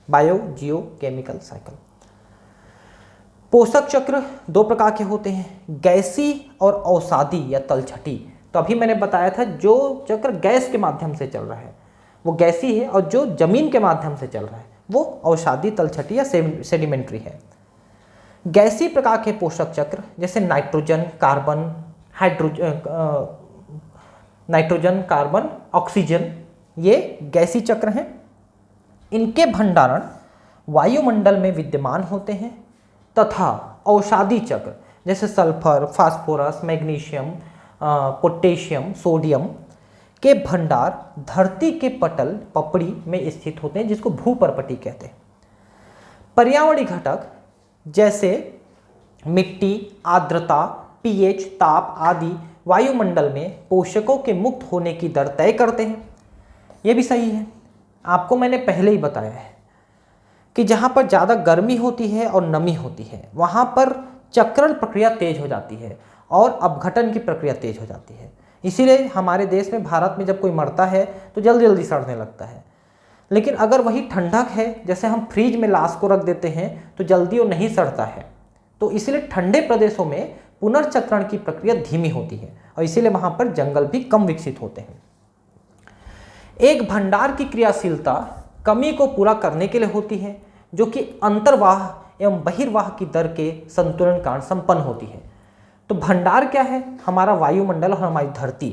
बायो जियो केमिकल साइकिल। पोषक चक्र दो प्रकार के होते हैं, गैसी और अवसादी या तलछटी। तो अभी मैंने बताया था जो चक्र गैस के माध्यम से चल रहा है वो गैसी है, और जो जमीन के माध्यम से चल रहा है वो अवसादी, तलछटी या सेडिमेंट्री है। गैसी प्रकार के पोषक चक्र जैसे nitrogen, carbon, nitrogen, carbon, oxygen, ये गैसी चक्र हैं। इनके भंडारण वायुमंडल में विद्यमान होते हैं। तथा अवसादी चक्र जैसे sulphur, phosphorus, magnesium, potassium, sodium के भंडार धरती के पपड़ी में स्थित होते हैं, जिसको भूपर्पटी कहते हैं। पर्यावरणीय घटक जैसे मिट्टी, आर्द्रता, पीएच, ताप आदि वायुमंडल में पोषकों के मुक्त होने की दर तय करते हैं। ये भी सही है, आपको मैंने पहले ही बताया है कि जहाँ पर ज़्यादा गर्मी होती है और नमी होती है वहाँ पर चक्रण प्रक्रिया तेज हो जाती है और अपघटन की प्रक्रिया तेज हो जाती है। इसीलिए हमारे देश में, भारत में जब कोई मरता है तो जल्दी जल्दी सड़ने लगता है। लेकिन अगर वही ठंडक है, जैसे हम फ्रिज में लाश को रख देते हैं तो जल्दी वो नहीं सड़ता है। तो इसीलिए ठंडे प्रदेशों में पुनर्चक्रण की प्रक्रिया धीमी होती है और इसीलिए वहाँ पर जंगल भी कम विकसित होते हैं। एक भंडार की क्रियाशीलता कमी को पूरा करने के लिए होती है, जो कि अंतर्वाह एवं बहिर्वाह की दर के संतुलन कारण संपन्न होती है। तो भंडार क्या है? हमारा वायुमंडल और हमारी धरती।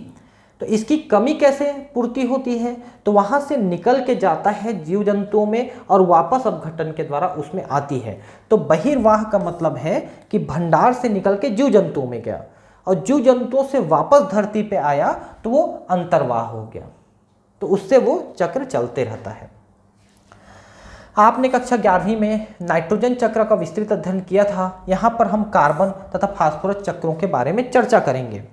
तो इसकी कमी कैसे पूर्ति होती है? तो वहाँ से निकल के जाता है जीव जंतुओं में और वापस अपघटन के द्वारा उसमें आती है। तो बहिर्वाह का मतलब है कि भंडार से निकल के जीव जंतुओं में गया और जीव जंतुओं से वापस धरती पे आया तो वो अंतर्वाह हो गया। तो उससे वो चक्र चलते रहता है। आपने कक्षा 11वीं में नाइट्रोजन चक्र का विस्तृत अध्ययन किया था। यहाँ पर हम कार्बन तथा फास्फोरस चक्रों के बारे में चर्चा करेंगे।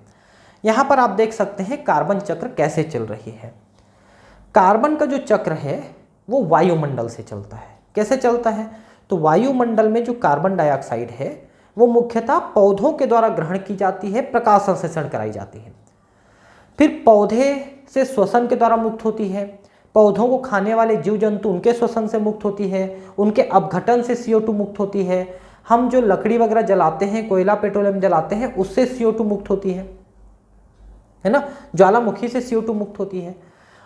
यहाँ पर आप देख सकते हैं कार्बन चक्र कैसे चल रही है। कार्बन का जो चक्र है वो वायुमंडल से चलता है। कैसे चलता है? तो वायुमंडल में जो कार्बन डाइऑक्साइड है वो मुख्यतः पौधों के द्वारा ग्रहण की जाती है, प्रकाश संश्लेषण कराई जाती है, फिर पौधे से श्वसन के द्वारा मुक्त होती है, पौधों को खाने वाले जीव जंतु उनके श्वसन से मुक्त होती है, उनके अपघटन से CO2 मुक्त होती है, हम जो लकड़ी वगैरह जलाते हैं, कोयला पेट्रोलियम जलाते हैं, उससे CO2 मुक्त होती है ना, ज्वालामुखी से CO2 मुक्त होती है।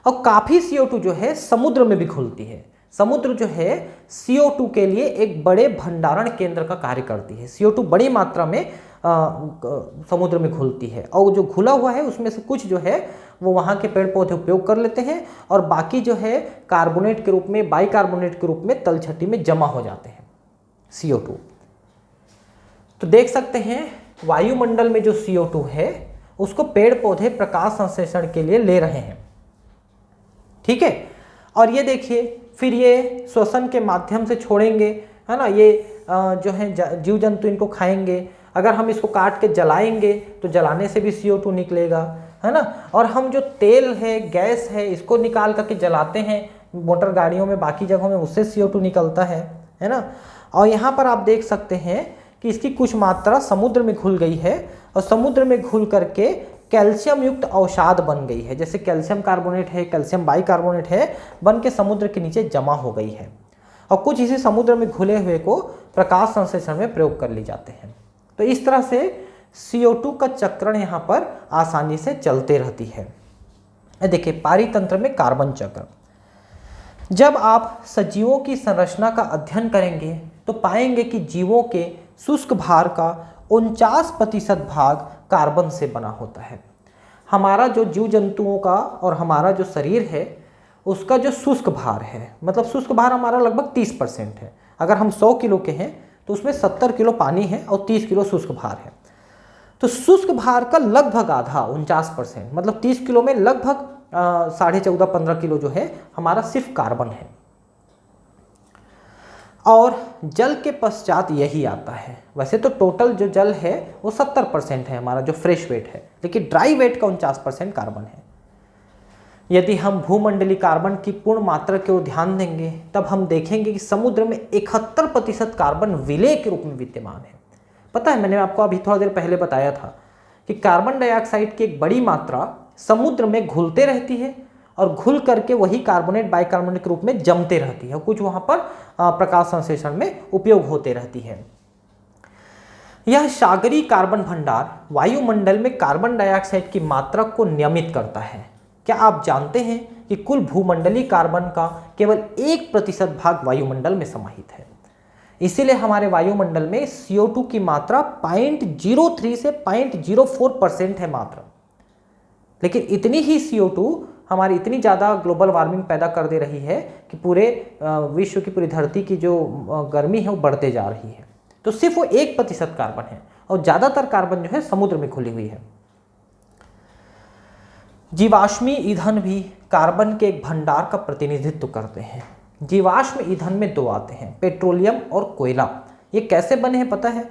और काफ़ी CO2 जो है समुद्र में भी घुलती है। समुद्र जो है CO2 के लिए एक बड़े भंडारण केंद्र का कार्य करती है। CO2 बड़ी मात्रा में समुद्र में घुलती है और जो घुला हुआ है उसमें से कुछ जो है वो वहाँ के पेड़ पौधे उपयोग कर लेते हैं और बाकी जो है कार्बोनेट के रूप में, बाइकार्बोनेट के रूप में तलछटी में जमा हो जाते हैं CO2। तो देख सकते हैं वायुमंडल में जो CO2 है उसको पेड़ पौधे प्रकाश संश्लेषण के लिए ले रहे हैं, ठीक है। और ये देखिए फिर ये श्वसन के माध्यम से छोड़ेंगे, है ना, ये जो है जीव जंतु इनको खाएंगे। अगर हम इसको काट के जलाएंगे तो जलाने से भी CO2 निकलेगा, है ना। और हम जो तेल है, गैस है, इसको निकाल करके जलाते हैं मोटर गाड़ियों में, बाकी जगहों में, उससे CO2 निकलता है ना। और यहाँ पर आप देख सकते हैं कि इसकी कुछ मात्रा समुद्र में घुल गई है और समुद्र में घुल करके कैल्शियम युक्त अवसाद बन गई है। जैसे कैल्शियम कार्बोनेट है, कैल्शियम बाइकार्बोनेट है, बन के समुद्र के नीचे जमा हो गई है और कुछ इसी समुद्र में घुले हुए को प्रकाश संश्लेषण में प्रयोग कर ली जाते हैं। तो इस तरह से CO2 का चक्रण यहाँ पर आसानी से चलते रहती है। देखिए पारितंत्र में कार्बन चक्र। जब आप सजीवों की संरचना का अध्ययन करेंगे तो पाएंगे कि जीवों के शुष्क भार का 49% भाग कार्बन से बना होता है। हमारा जो जीव जंतुओं का और हमारा जो शरीर है उसका जो शुष्क भार है, मतलब शुष्क भार हमारा लगभग 30% है। अगर हम 100 किलो के हैं तो उसमें 70 किलो पानी है और 30 किलो शुष्क भार है। तो शुष्क भार का लगभग आधा 49%, मतलब 30 किलो में लगभग 14.5-15 किलो जो है हमारा सिर्फ कार्बन है। और जल के पश्चात यही आता है। वैसे तो टोटल जो जल है वो 70% है हमारा जो फ्रेश वेट है, लेकिन ड्राई वेट का 49% कार्बन है। यदि हम भूमंडलीय कार्बन की पूर्ण मात्रा की ओर ध्यान देंगे तब हम देखेंगे कि समुद्र में 71% कार्बन विलेय के रूप में विद्यमान है। पता है, मैंने आपको अभी थोड़ा देर पहले बताया था कि कार्बन डाइऑक्साइड की एक बड़ी मात्रा समुद्र में घुलते रहती है और घुल करके वही कार्बोनेट बाइकार्बोनेट के रूप में जमते रहती है और कुछ वहां पर प्रकाश संश्लेषण में उपयोग होते रहती है। यह सागरीय कार्बन भंडार वायुमंडल में कार्बन डाइऑक्साइड की मात्रा को नियमित करता है। क्या आप जानते हैं कि कुल भूमंडलीय कार्बन का केवल 1% भाग वायुमंडल में समाहित है। इसीलिए हमारे वायुमंडल में CO2 की मात्रा 0.03 से 0.04% है मात्र। लेकिन इतनी ही CO2 हमारी इतनी ज़्यादा ग्लोबल वार्मिंग पैदा कर दे रही है कि पूरे विश्व की, पूरी धरती की जो गर्मी है वो बढ़ते जा रही है। तो सिर्फ वो 1% कार्बन है और ज़्यादातर कार्बन जो है समुद्र में घुली हुई है। जीवाश्मी ईंधन भी कार्बन के एक भंडार का प्रतिनिधित्व करते हैं। जीवाश्म ईंधन में दो आते हैं, पेट्रोलियम और कोयला। ये कैसे बने हैं पता है?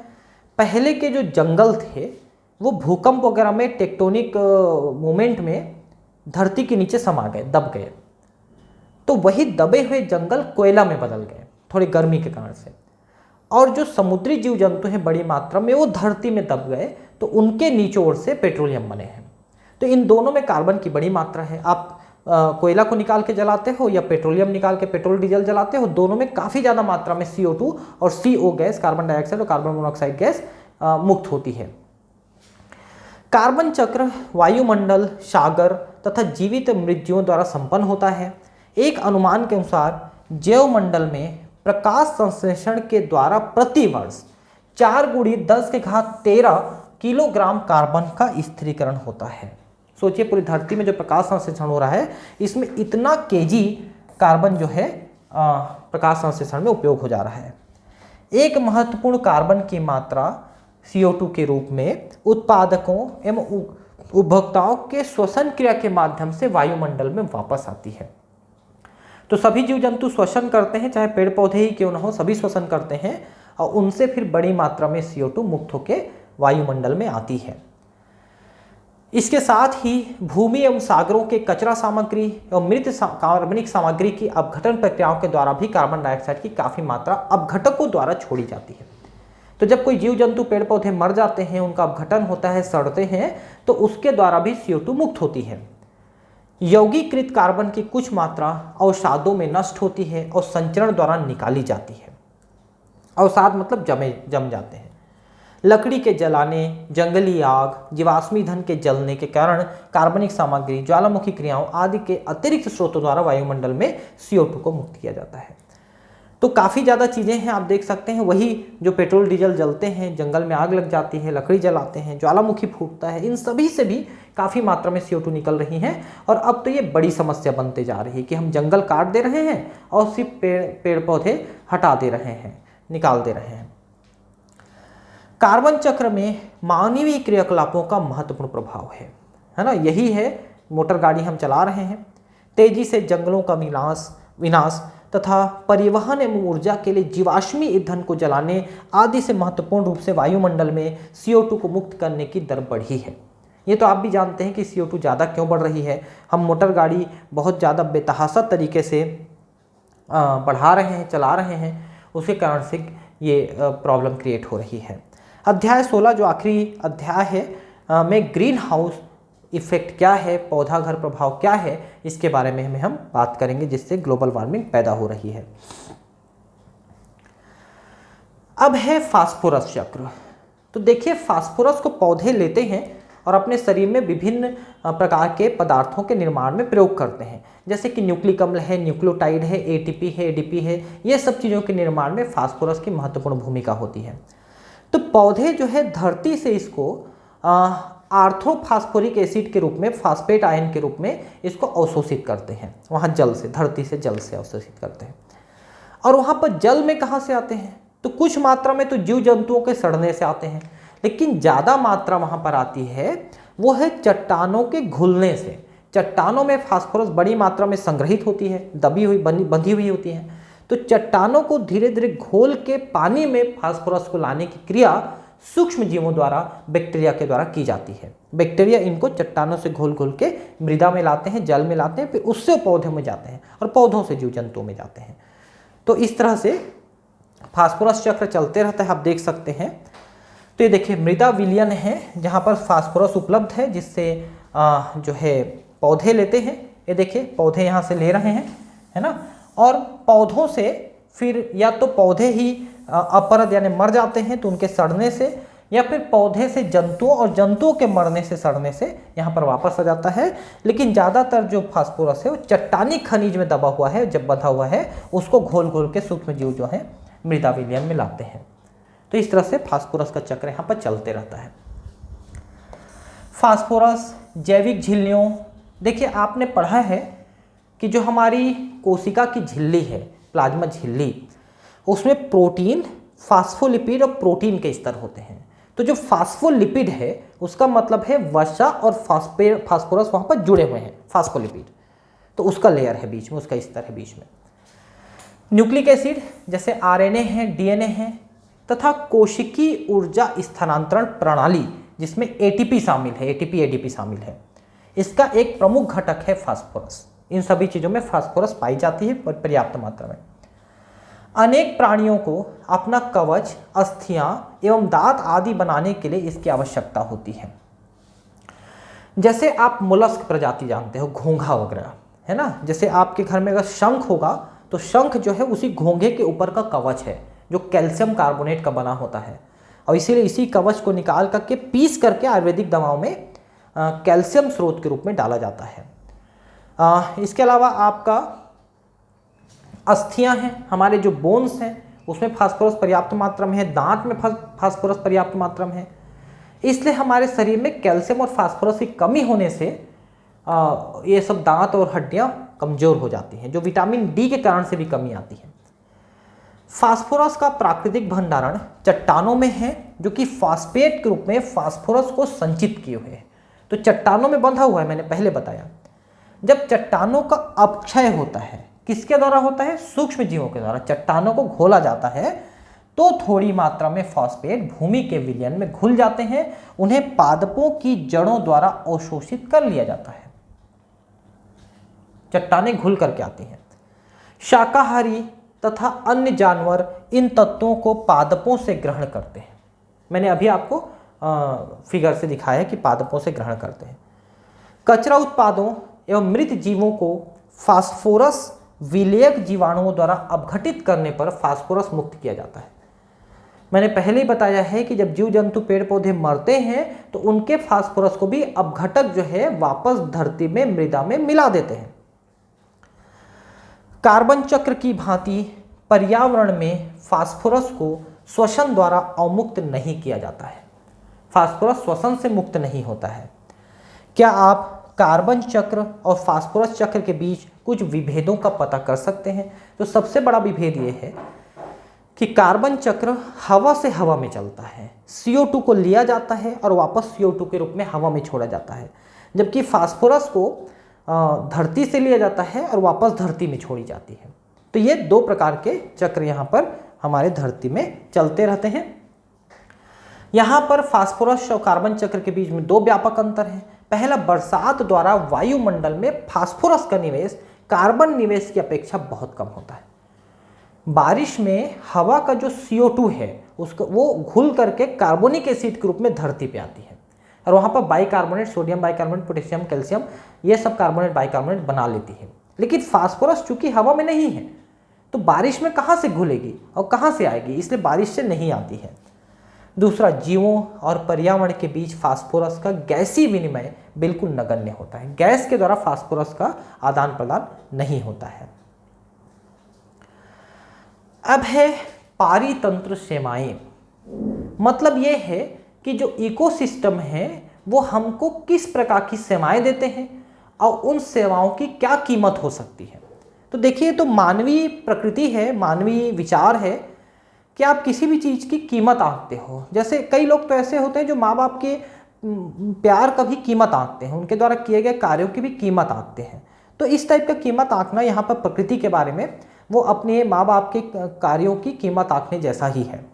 पहले के जो जंगल थे वो भूकंप वगैरह में, टेक्टोनिक मूवमेंट में धरती के नीचे समा गए, दब गए। तो वही दबे हुए जंगल कोयला में बदल गए थोड़ी गर्मी के कारण से। और जो समुद्री जीव जंतु हैं बड़ी मात्रा में वो धरती में दब गए, तो उनके निचोड़ से पेट्रोलियम बने हैं। तो इन दोनों में कार्बन की बड़ी मात्रा है। आप कोयला को निकाल के जलाते हो या पेट्रोलियम निकाल के पेट्रोल डीजल जलाते हो, दोनों में काफ़ी ज़्यादा मात्रा में CO2 और CO गैस, कार्बन डाइऑक्साइड और कार्बन मोनोऑक्साइड गैस मुक्त होती है। कार्बन चक्र वायुमंडल, सागर तथा जीवित मृतजीवों द्वारा संपन्न होता है। एक अनुमान के अनुसार जैवमंडल में प्रकाश संश्लेषण के द्वारा प्रति वर्ष 4 × 10⁻13 किलोग्राम कार्बन का स्थिरीकरण होता है। सोचिए, पूरी धरती में जो प्रकाश संश्लेषण हो रहा है इसमें इतना kg कार्बन जो है प्रकाश संश्लेषण में उपयोग हो जा रहा है। एक महत्वपूर्ण कार्बन की मात्रा CO2 के रूप में उत्पादकों एवं उपभोक्ताओं के श्वसन क्रिया के माध्यम से वायुमंडल में वापस आती है। तो सभी जीव जंतु श्वसन करते हैं, चाहे पेड़ पौधे ही क्यों न हो, सभी श्वसन करते हैं और उनसे फिर बड़ी मात्रा में CO2 मुक्त होकर वायुमंडल में आती है। इसके साथ ही भूमि एवं सागरों के कचरा सामग्री एवं मृत कार्बनिक सामग्री की अपघटन प्रक्रियाओं के द्वारा भी कार्बन डाइऑक्साइड की काफ़ी मात्रा अपघटकों द्वारा छोड़ी जाती है। तो जब कोई जीव जंतु, पेड़ पौधे मर जाते हैं, उनका अपघटन होता है, सड़ते हैं, तो उसके द्वारा भी CO2 मुक्त होती है। यौगीकृत कार्बन की कुछ मात्रा अवसादों में नष्ट होती है और संचरण द्वारा निकाली जाती है। अवसाद मतलब जम जाते हैं। लकड़ी के जलाने, जंगली आग, जीवाश्मी ईंधन के जलने के कारण कार्बनिक सामग्री, ज्वालामुखी क्रियाओं आदि के अतिरिक्त स्रोतों द्वारा वायुमंडल में CO2 को मुक्त किया जाता है। तो काफ़ी ज़्यादा चीज़ें हैं, आप देख सकते हैं। वही जो पेट्रोल डीजल जलते हैं, जंगल में आग लग जाती है, लकड़ी जलाते हैं, ज्वालामुखी फूटता है, इन सभी से भी काफ़ी मात्रा में CO2 निकल रही हैं। और अब तो ये बड़ी समस्या बनते जा रही है कि हम जंगल काट दे रहे हैं और सिर्फ पेड़ पौधे हटा दे रहे हैं, निकाल दे रहे हैं। कार्बन चक्र में मानवीय क्रियाकलापों का महत्वपूर्ण प्रभाव है ना। यही है, मोटर गाड़ी हम चला रहे हैं, तेजी से जंगलों का विनाश तथा परिवहन एवं ऊर्जा के लिए जीवाश्मी ईंधन को जलाने आदि से महत्वपूर्ण रूप से वायुमंडल में CO2 को मुक्त करने की दर बढ़ी है। ये तो आप भी जानते हैं कि CO2 ज़्यादा क्यों बढ़ रही है। हम मोटर गाड़ी बहुत ज़्यादा बेतहाशा तरीके से बढ़ा रहे हैं, चला रहे हैं, उसके कारण से ये प्रॉब्लम क्रिएट हो रही है। अध्याय 16 जो आखिरी अध्याय है में ग्रीन हाउस इफेक्ट क्या है, पौधा घर प्रभाव क्या है, इसके बारे में हम बात करेंगे, जिससे ग्लोबल वार्मिंग पैदा हो रही है। अब है फास्फोरस चक्र। तो देखिए, फास्फोरस को पौधे लेते हैं और अपने शरीर में विभिन्न प्रकार के पदार्थों के निर्माण में प्रयोग करते हैं, जैसे कि न्यूक्लिक अम्ल है, न्यूक्लियोटाइड है, ATP है, ADP है। ये सब चीज़ों के निर्माण में फास्फोरस की महत्वपूर्ण भूमिका होती है। तो पौधे जो है धरती से इसको आर्थ्रोफास्फोरिक एसिड के रूप में, फास्फेट आयन के रूप में इसको अवशोषित करते हैं। वहाँ जल से, धरती से जल से अवशोषित करते हैं। और वहाँ पर जल में कहाँ से आते हैं? तो कुछ मात्रा में तो जीव जंतुओं के सड़ने से आते हैं, लेकिन ज़्यादा मात्रा वहाँ पर आती है वो है चट्टानों के घुलने से। चट्टानों में फास्फोरस बड़ी मात्रा में संग्रहित होती है, दबी हुई बंधी हुई होती है। तो चट्टानों को धीरे धीरे घोल के पानी में फास्फोरस को लाने की क्रिया सूक्ष्म जीवों द्वारा, बैक्टीरिया के द्वारा की जाती है। बैक्टीरिया इनको चट्टानों से घोल घोल के मृदा में लाते हैं, जल में लाते हैं, फिर उससे पौधों में जाते हैं और पौधों से जीव जंतुओं में जाते हैं। तो इस तरह से फास्फोरस चक्र चलते रहता है, आप देख सकते हैं। तो ये देखिए मृदा विलयन है जहाँ पर फास्फोरस उपलब्ध है, जिससे जो है पौधे लेते हैं। ये देखिए पौधे यहाँ से ले रहे हैं, है ना, और पौधों से फिर या तो पौधे ही अपरद यानी मर जाते हैं तो उनके सड़ने से, या फिर पौधे से जंतुओं और जंतुओं के मरने से, सड़ने से यहाँ पर वापस आ जाता है। लेकिन ज़्यादातर जो फास्फोरस है वो चट्टानी खनिज में दबा हुआ है, जब बंधा हुआ है उसको घोल घोल के सूक्ष्म जीव जो है मृदा विलयन में लाते हैं। तो इस तरह से फास्फोरस का चक्र यहाँ पर चलते रहता है। फास्फोरस जैविक झिल्लियों, देखिए आपने पढ़ा है कि जो हमारी कोशिका की झिल्ली है, प्लाज्मा झिल्ली, उसमें प्रोटीन, फास्फोलिपिड और प्रोटीन के स्तर होते हैं। तो जो फास्फोलिपिड है उसका मतलब है वसा और फास्फोरस वहाँ पर जुड़े हुए हैं, फास्फोलिपिड, तो उसका लेयर है बीच में, उसका स्तर है बीच में। न्यूक्लिक एसिड जैसे आरएनए है, डीएनए है, तथा कोशिकीय ऊर्जा स्थानांतरण प्रणाली जिसमें एटीपी शामिल है, एटीपी एडीपी शामिल है, इसका एक प्रमुख घटक है फास्फोरस। इन सभी चीज़ों में फास्फोरस पाई जाती है पर्याप्त मात्रा में। अनेक प्राणियों को अपना कवच, अस्थियां एवं दांत आदि बनाने के लिए इसकी आवश्यकता होती है। जैसे आप मोलस्क प्रजाति जानते हो, घोंघा वगैरह, है ना, जैसे आपके घर में अगर शंख होगा तो शंख जो है उसी घोंघे के ऊपर का कवच है जो कैल्शियम कार्बोनेट का बना होता है, और इसीलिए इसी कवच को निकाल करके पीस करके आयुर्वेदिक दवाओं में कैल्शियम स्रोत के रूप में डाला जाता है। इसके अलावा आपका अस्थियां हैं, हमारे जो बोन्स हैं उसमें फास्फोरस पर्याप्त मात्रा में है, दांत में फास्फोरस पर्याप्त मात्रा में है। इसलिए हमारे शरीर में कैल्शियम और फास्फोरस की कमी होने से ये सब दांत और हड्डियां कमजोर हो जाती हैं, जो विटामिन डी के कारण से भी कमी आती है। फास्फोरस का प्राकृतिक भंडारण चट्टानों में है, जो कि फास्फेट के रूप में फास्फोरस को संचित किए हुए है। तो चट्टानों में बंधा हुआ है, मैंने पहले बताया। जब चट्टानों का अपक्षय होता है, किसके द्वारा होता है? सूक्ष्म जीवों के द्वारा। चट्टानों को घोला जाता है तो थोड़ी मात्रा में फास्फेट भूमि के विलयन में घुल जाते हैं, उन्हें पादपों की जड़ों द्वारा अवशोषित कर लिया जाता है। चट्टानें घुल करके आती हैं। शाकाहारी तथा अन्य जानवर इन तत्वों को पादपों से ग्रहण करते हैं। मैंने अभी आपको फिगर से दिखाया है कि पादपों से ग्रहण करते हैं। कचरा उत्पादों एवं मृत जीवों को फास्फोरस विलेयक जीवाणुओं द्वारा अपघटित करने पर फास्फोरस मुक्त किया जाता है। मैंने पहले ही बताया है कि जब जीव जंतु पेड़ पौधे मरते हैं तो उनके फास्फोरस को भी अपघटक जो है वापस धरती में, मृदा में मिला देते हैं। कार्बन चक्र की भांति पर्यावरण में फास्फोरस को श्वसन द्वारा अवमुक्त नहीं किया जाता है। फास्फोरस श्वसन से मुक्त नहीं होता है। क्या आप कार्बन चक्र और फास्फोरस चक्र के बीच कुछ विभेदों का पता कर सकते हैं? तो सबसे बड़ा विभेद ये है कि कार्बन चक्र हवा से हवा में चलता है, CO2 को लिया जाता है और वापस CO2 के रूप में हवा में छोड़ा जाता है, जबकि फास्फोरस को धरती से लिया जाता है और वापस धरती में छोड़ी जाती है। तो ये दो प्रकार के चक्र यहाँ पर हमारे धरती में चलते रहते हैं। यहाँ पर फास्फोरस और कार्बन चक्र के बीच में दो व्यापक अंतर हैं। पहला, बरसात द्वारा वायुमंडल में फास्फोरस का निवेश कार्बन निवेश की अपेक्षा बहुत कम होता है। बारिश में हवा का जो CO2 है उसको वो घुल करके कार्बोनिक एसिड के रूप में धरती पे आती है और वहाँ पर bicarbonate, sodium bicarbonate, potassium, calcium, ये सब कार्बोनेट बाइकार्बोनेट बना लेती है। लेकिन फास्फोरस चूंकि हवा में नहीं है तो बारिश में कहाँ से घुलेगी और कहाँ से आएगी, इसलिए बारिश से नहीं आती है। दूसरा, जीवों और पर्यावरण के बीच फास्फोरस का गैसीय विनिमय बिल्कुल नगण्य होता है। गैस के द्वारा फास्फोरस का आदान प्रदान नहीं होता है। अब है पारितंत्र सेवाएं। मतलब ये है कि जो इकोसिस्टम है वो हमको किस प्रकार की सेवाएं देते हैं और उन सेवाओं की क्या कीमत हो सकती है। तो देखिए, तो मानवीय प्रकृति है, मानवीय विचार है कि आप किसी भी चीज़ की कीमत आंकते हो। जैसे कई लोग तो ऐसे होते हैं जो माँ बाप के प्यार का भी कीमत आंकते हैं, उनके द्वारा किए गए कार्यों की भी कीमत आंकते हैं। तो इस टाइप का कीमत आंकना यहाँ पर प्रकृति के बारे में वो अपने माँ बाप के कार्यों की कीमत आंकने जैसा ही है।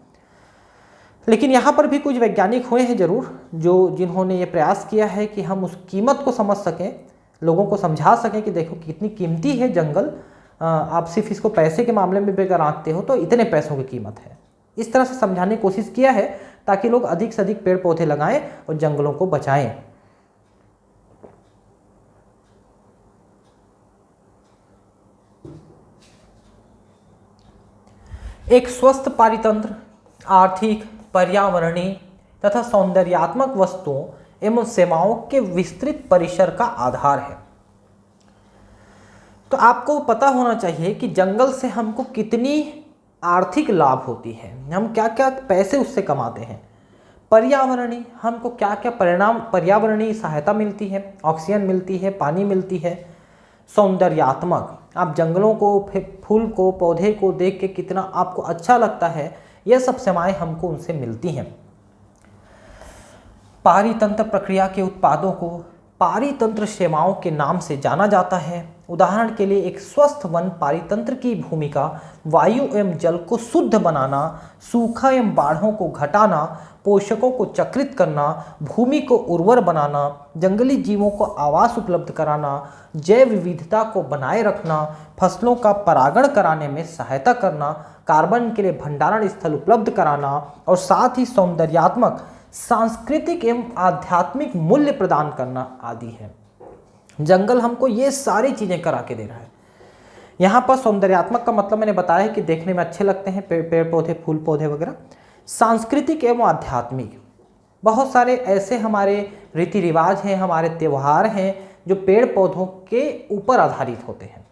लेकिन यहाँ पर भी कुछ वैज्ञानिक हुए हैं ज़रूर, जो जिन्होंने ये प्रयास किया है कि हम उस कीमत को समझ सकें, लोगों को समझा सकें कि देखो कितनी कीमती है जंगल, आप सिर्फ इसको पैसे के मामले में भी अगर आंकते हो तो इतने पैसों की कीमत है। इस तरह से समझाने की कोशिश किया है ताकि लोग अधिक से अधिक पेड़ पौधे लगाएं और जंगलों को बचाएं। एक स्वस्थ पारितंत्र आर्थिक, पर्यावरणीय तथा सौंदर्यात्मक वस्तुओं एवं सेवाओं के विस्तृत परिसर का आधार है। तो आपको पता होना चाहिए कि जंगल से हमको कितनी आर्थिक लाभ होती है, हम क्या क्या पैसे उससे कमाते हैं। पर्यावरणीय, हमको क्या क्या पर्यावरणीय सहायता मिलती है, ऑक्सीजन मिलती है, पानी मिलती है। सौंदर्यात्मक, आप जंगलों को, फूल को, पौधे को देख के कितना आपको अच्छा लगता है, यह सब सेवाएं हमको उनसे मिलती हैं। पारितंत्र प्रक्रिया के उत्पादों को पारितंत्र सेवाओं के नाम से जाना जाता है। उदाहरण के लिए एक स्वस्थ वन पारितंत्र की भूमिका वायु एवं जल को शुद्ध बनाना, सूखा एवं बाढ़ों को घटाना, पोषकों को चक्रित करना, भूमि को उर्वर बनाना, जंगली जीवों को आवास उपलब्ध कराना, जैव विविधता को बनाए रखना, फसलों का परागण कराने में सहायता करना, कार्बन के लिए भंडारण स्थल उपलब्ध कराना और साथ ही सौंदर्यात्मक, सांस्कृतिक एवं आध्यात्मिक मूल्य प्रदान करना आदि है। जंगल हमको ये सारी चीजें करा के दे रहा है। यहाँ पर सौंदर्यात्मक का मतलब मैंने बताया है कि देखने में अच्छे लगते हैं पेड़ पौधे, फूल पौधे वगैरह। सांस्कृतिक एवं आध्यात्मिक, बहुत सारे ऐसे हमारे रीति रिवाज हैं, हमारे त्यौहार हैं जो पेड़ पौधों के ऊपर आधारित होते हैं।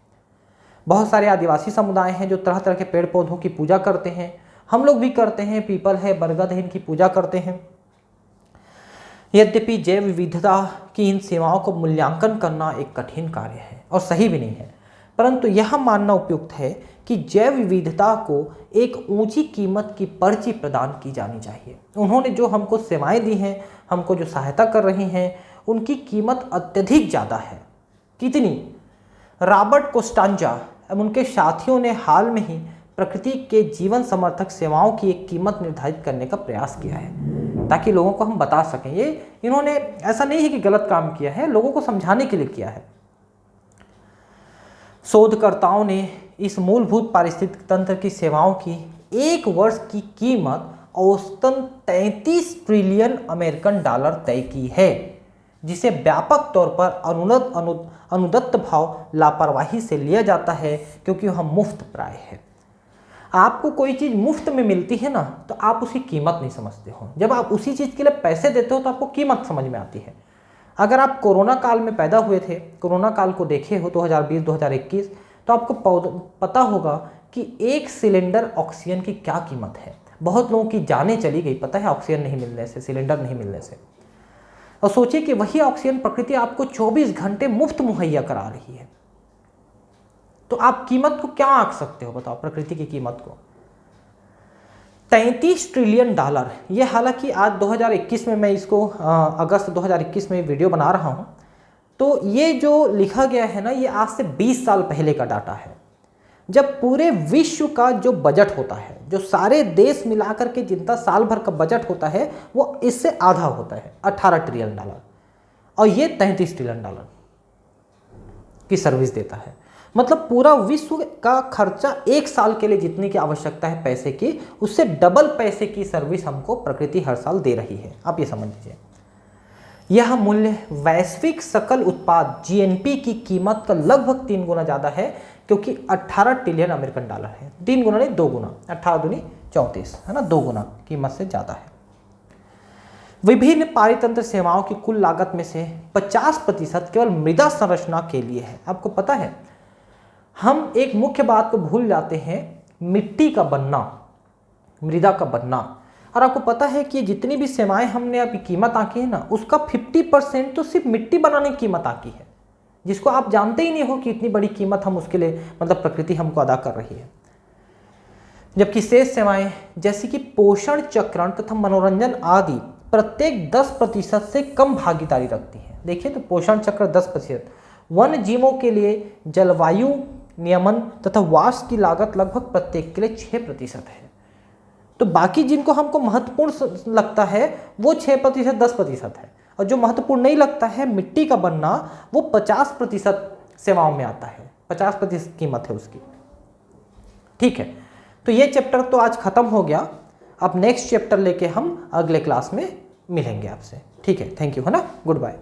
बहुत सारे आदिवासी समुदाय हैं जो तरह तरह के पेड़ पौधों की पूजा करते हैं, हम लोग भी करते हैं, पीपल है, बरगद है, इनकी पूजा करते हैं। यद्यपि जैव विविधता की इन सेवाओं को मूल्यांकन करना एक कठिन कार्य है और सही भी नहीं है, परंतु यह मानना उपयुक्त है कि जैव विविधता को एक ऊंची कीमत की पर्ची प्रदान की जानी चाहिए। उन्होंने जो हमको सेवाएं दी हैं, हमको जो सहायता कर रही हैं, उनकी कीमत अत्यधिक ज़्यादा है। कितनी? रॉबर्ट कोस्टांजा एवं उनके साथियों ने हाल में ही प्रकृति के जीवन समर्थक सेवाओं की एक कीमत निर्धारित करने का प्रयास किया है ताकि लोगों को हम बता सकें। ये इन्होंने ऐसा नहीं है कि गलत काम किया है, लोगों को समझाने के लिए किया है। शोधकर्ताओं ने इस मूलभूत पारिस्थितिक तंत्र की सेवाओं की एक वर्ष की कीमत औसतन 33 ट्रिलियन अमेरिकन डॉलर तय की है, जिसे व्यापक तौर पर अनुदत्त भाव लापरवाही से लिया जाता है क्योंकि वह मुफ्त प्राय है। आपको कोई चीज़ मुफ्त में मिलती है ना, तो आप उसकी कीमत नहीं समझते हो। जब आप उसी चीज़ के लिए पैसे देते हो तो आपको कीमत समझ में आती है। अगर आप कोरोना काल में पैदा हुए थे, कोरोना काल को देखे हो 2020-2021, तो आपको पता होगा कि एक सिलेंडर ऑक्सीजन की क्या कीमत है। बहुत लोगों की जानें चली गई, पता है, ऑक्सीजन नहीं मिलने से, सिलेंडर नहीं मिलने से। और सोचिए कि वही ऑक्सीजन प्रकृति आपको 24 घंटे मुफ्त मुहैया करा रही है, तो आप कीमत को क्या आंक सकते हो? बताओ प्रकृति की कीमत को। 33 ट्रिलियन डॉलर। ये हालांकि आज 2021 में मैं इसको अगस्त 2021 में वीडियो बना रहा हूँ, तो ये जो लिखा गया है ना, ये आज से 20 साल पहले का डाटा है, जब पूरे विश्व का जो बजट होता है, जो सारे देश मिलाकर के जितना साल भर का बजट होता है, वो इससे आधा होता है, 18 ट्रिलियन डॉलर, और ये 33 ट्रिलियन डॉलर की सर्विस देता है। मतलब पूरा विश्व का खर्चा एक साल के लिए जितने की आवश्यकता है पैसे की, उससे डबल पैसे की सर्विस हमको प्रकृति हर साल दे रही है। आप ये समझ लीजिए। यह मूल्य वैश्विक सकल उत्पाद जीएनपी की कीमत का लगभग 3 गुना ज़्यादा है, क्योंकि 18 ट्रिलियन अमेरिकन डॉलर है। 3 गुना नहीं, 2 गुना, 18 दूनी 34 है ना, 2 गुना कीमत से ज़्यादा है। विभिन्न पारितंत्र सेवाओं की कुल लागत में से 50% केवल मृदा संरचना के लिए है। आपको पता है, हम एक मुख्य बात को भूल जाते हैं, मिट्टी का बनना, मृदा का बनना। और आपको पता है कि जितनी भी सेवाएं हमने अभी कीमत आंकी है ना, उसका 50% तो सिर्फ मिट्टी बनाने की कीमत आंकी है, जिसको आप जानते ही नहीं हो कि इतनी बड़ी कीमत हम उसके लिए, मतलब प्रकृति हमको अदा कर रही है। जबकि शेष सेवाएं जैसे कि पोषण चक्रण तथा मनोरंजन आदि प्रत्येक 10% से कम भागीदारी रखती है। देखिए तो पोषण चक्र 10%, वन जीवों के लिए जलवायु नियमन तथा वास की लागत लगभग प्रत्येक के लिए 6% है। तो बाकी जिनको हमको महत्वपूर्ण लगता है वो 6%, 10% है, और जो महत्वपूर्ण नहीं लगता है मिट्टी का बनना, वो 50% सेवाओं में आता है, 50% कीमत है उसकी। ठीक है, तो ये चैप्टर तो आज खत्म हो गया। अब नेक्स्ट चैप्टर लेके हम अगले क्लास में मिलेंगे आपसे। ठीक है, थैंक यू, है ना, गुड बाय।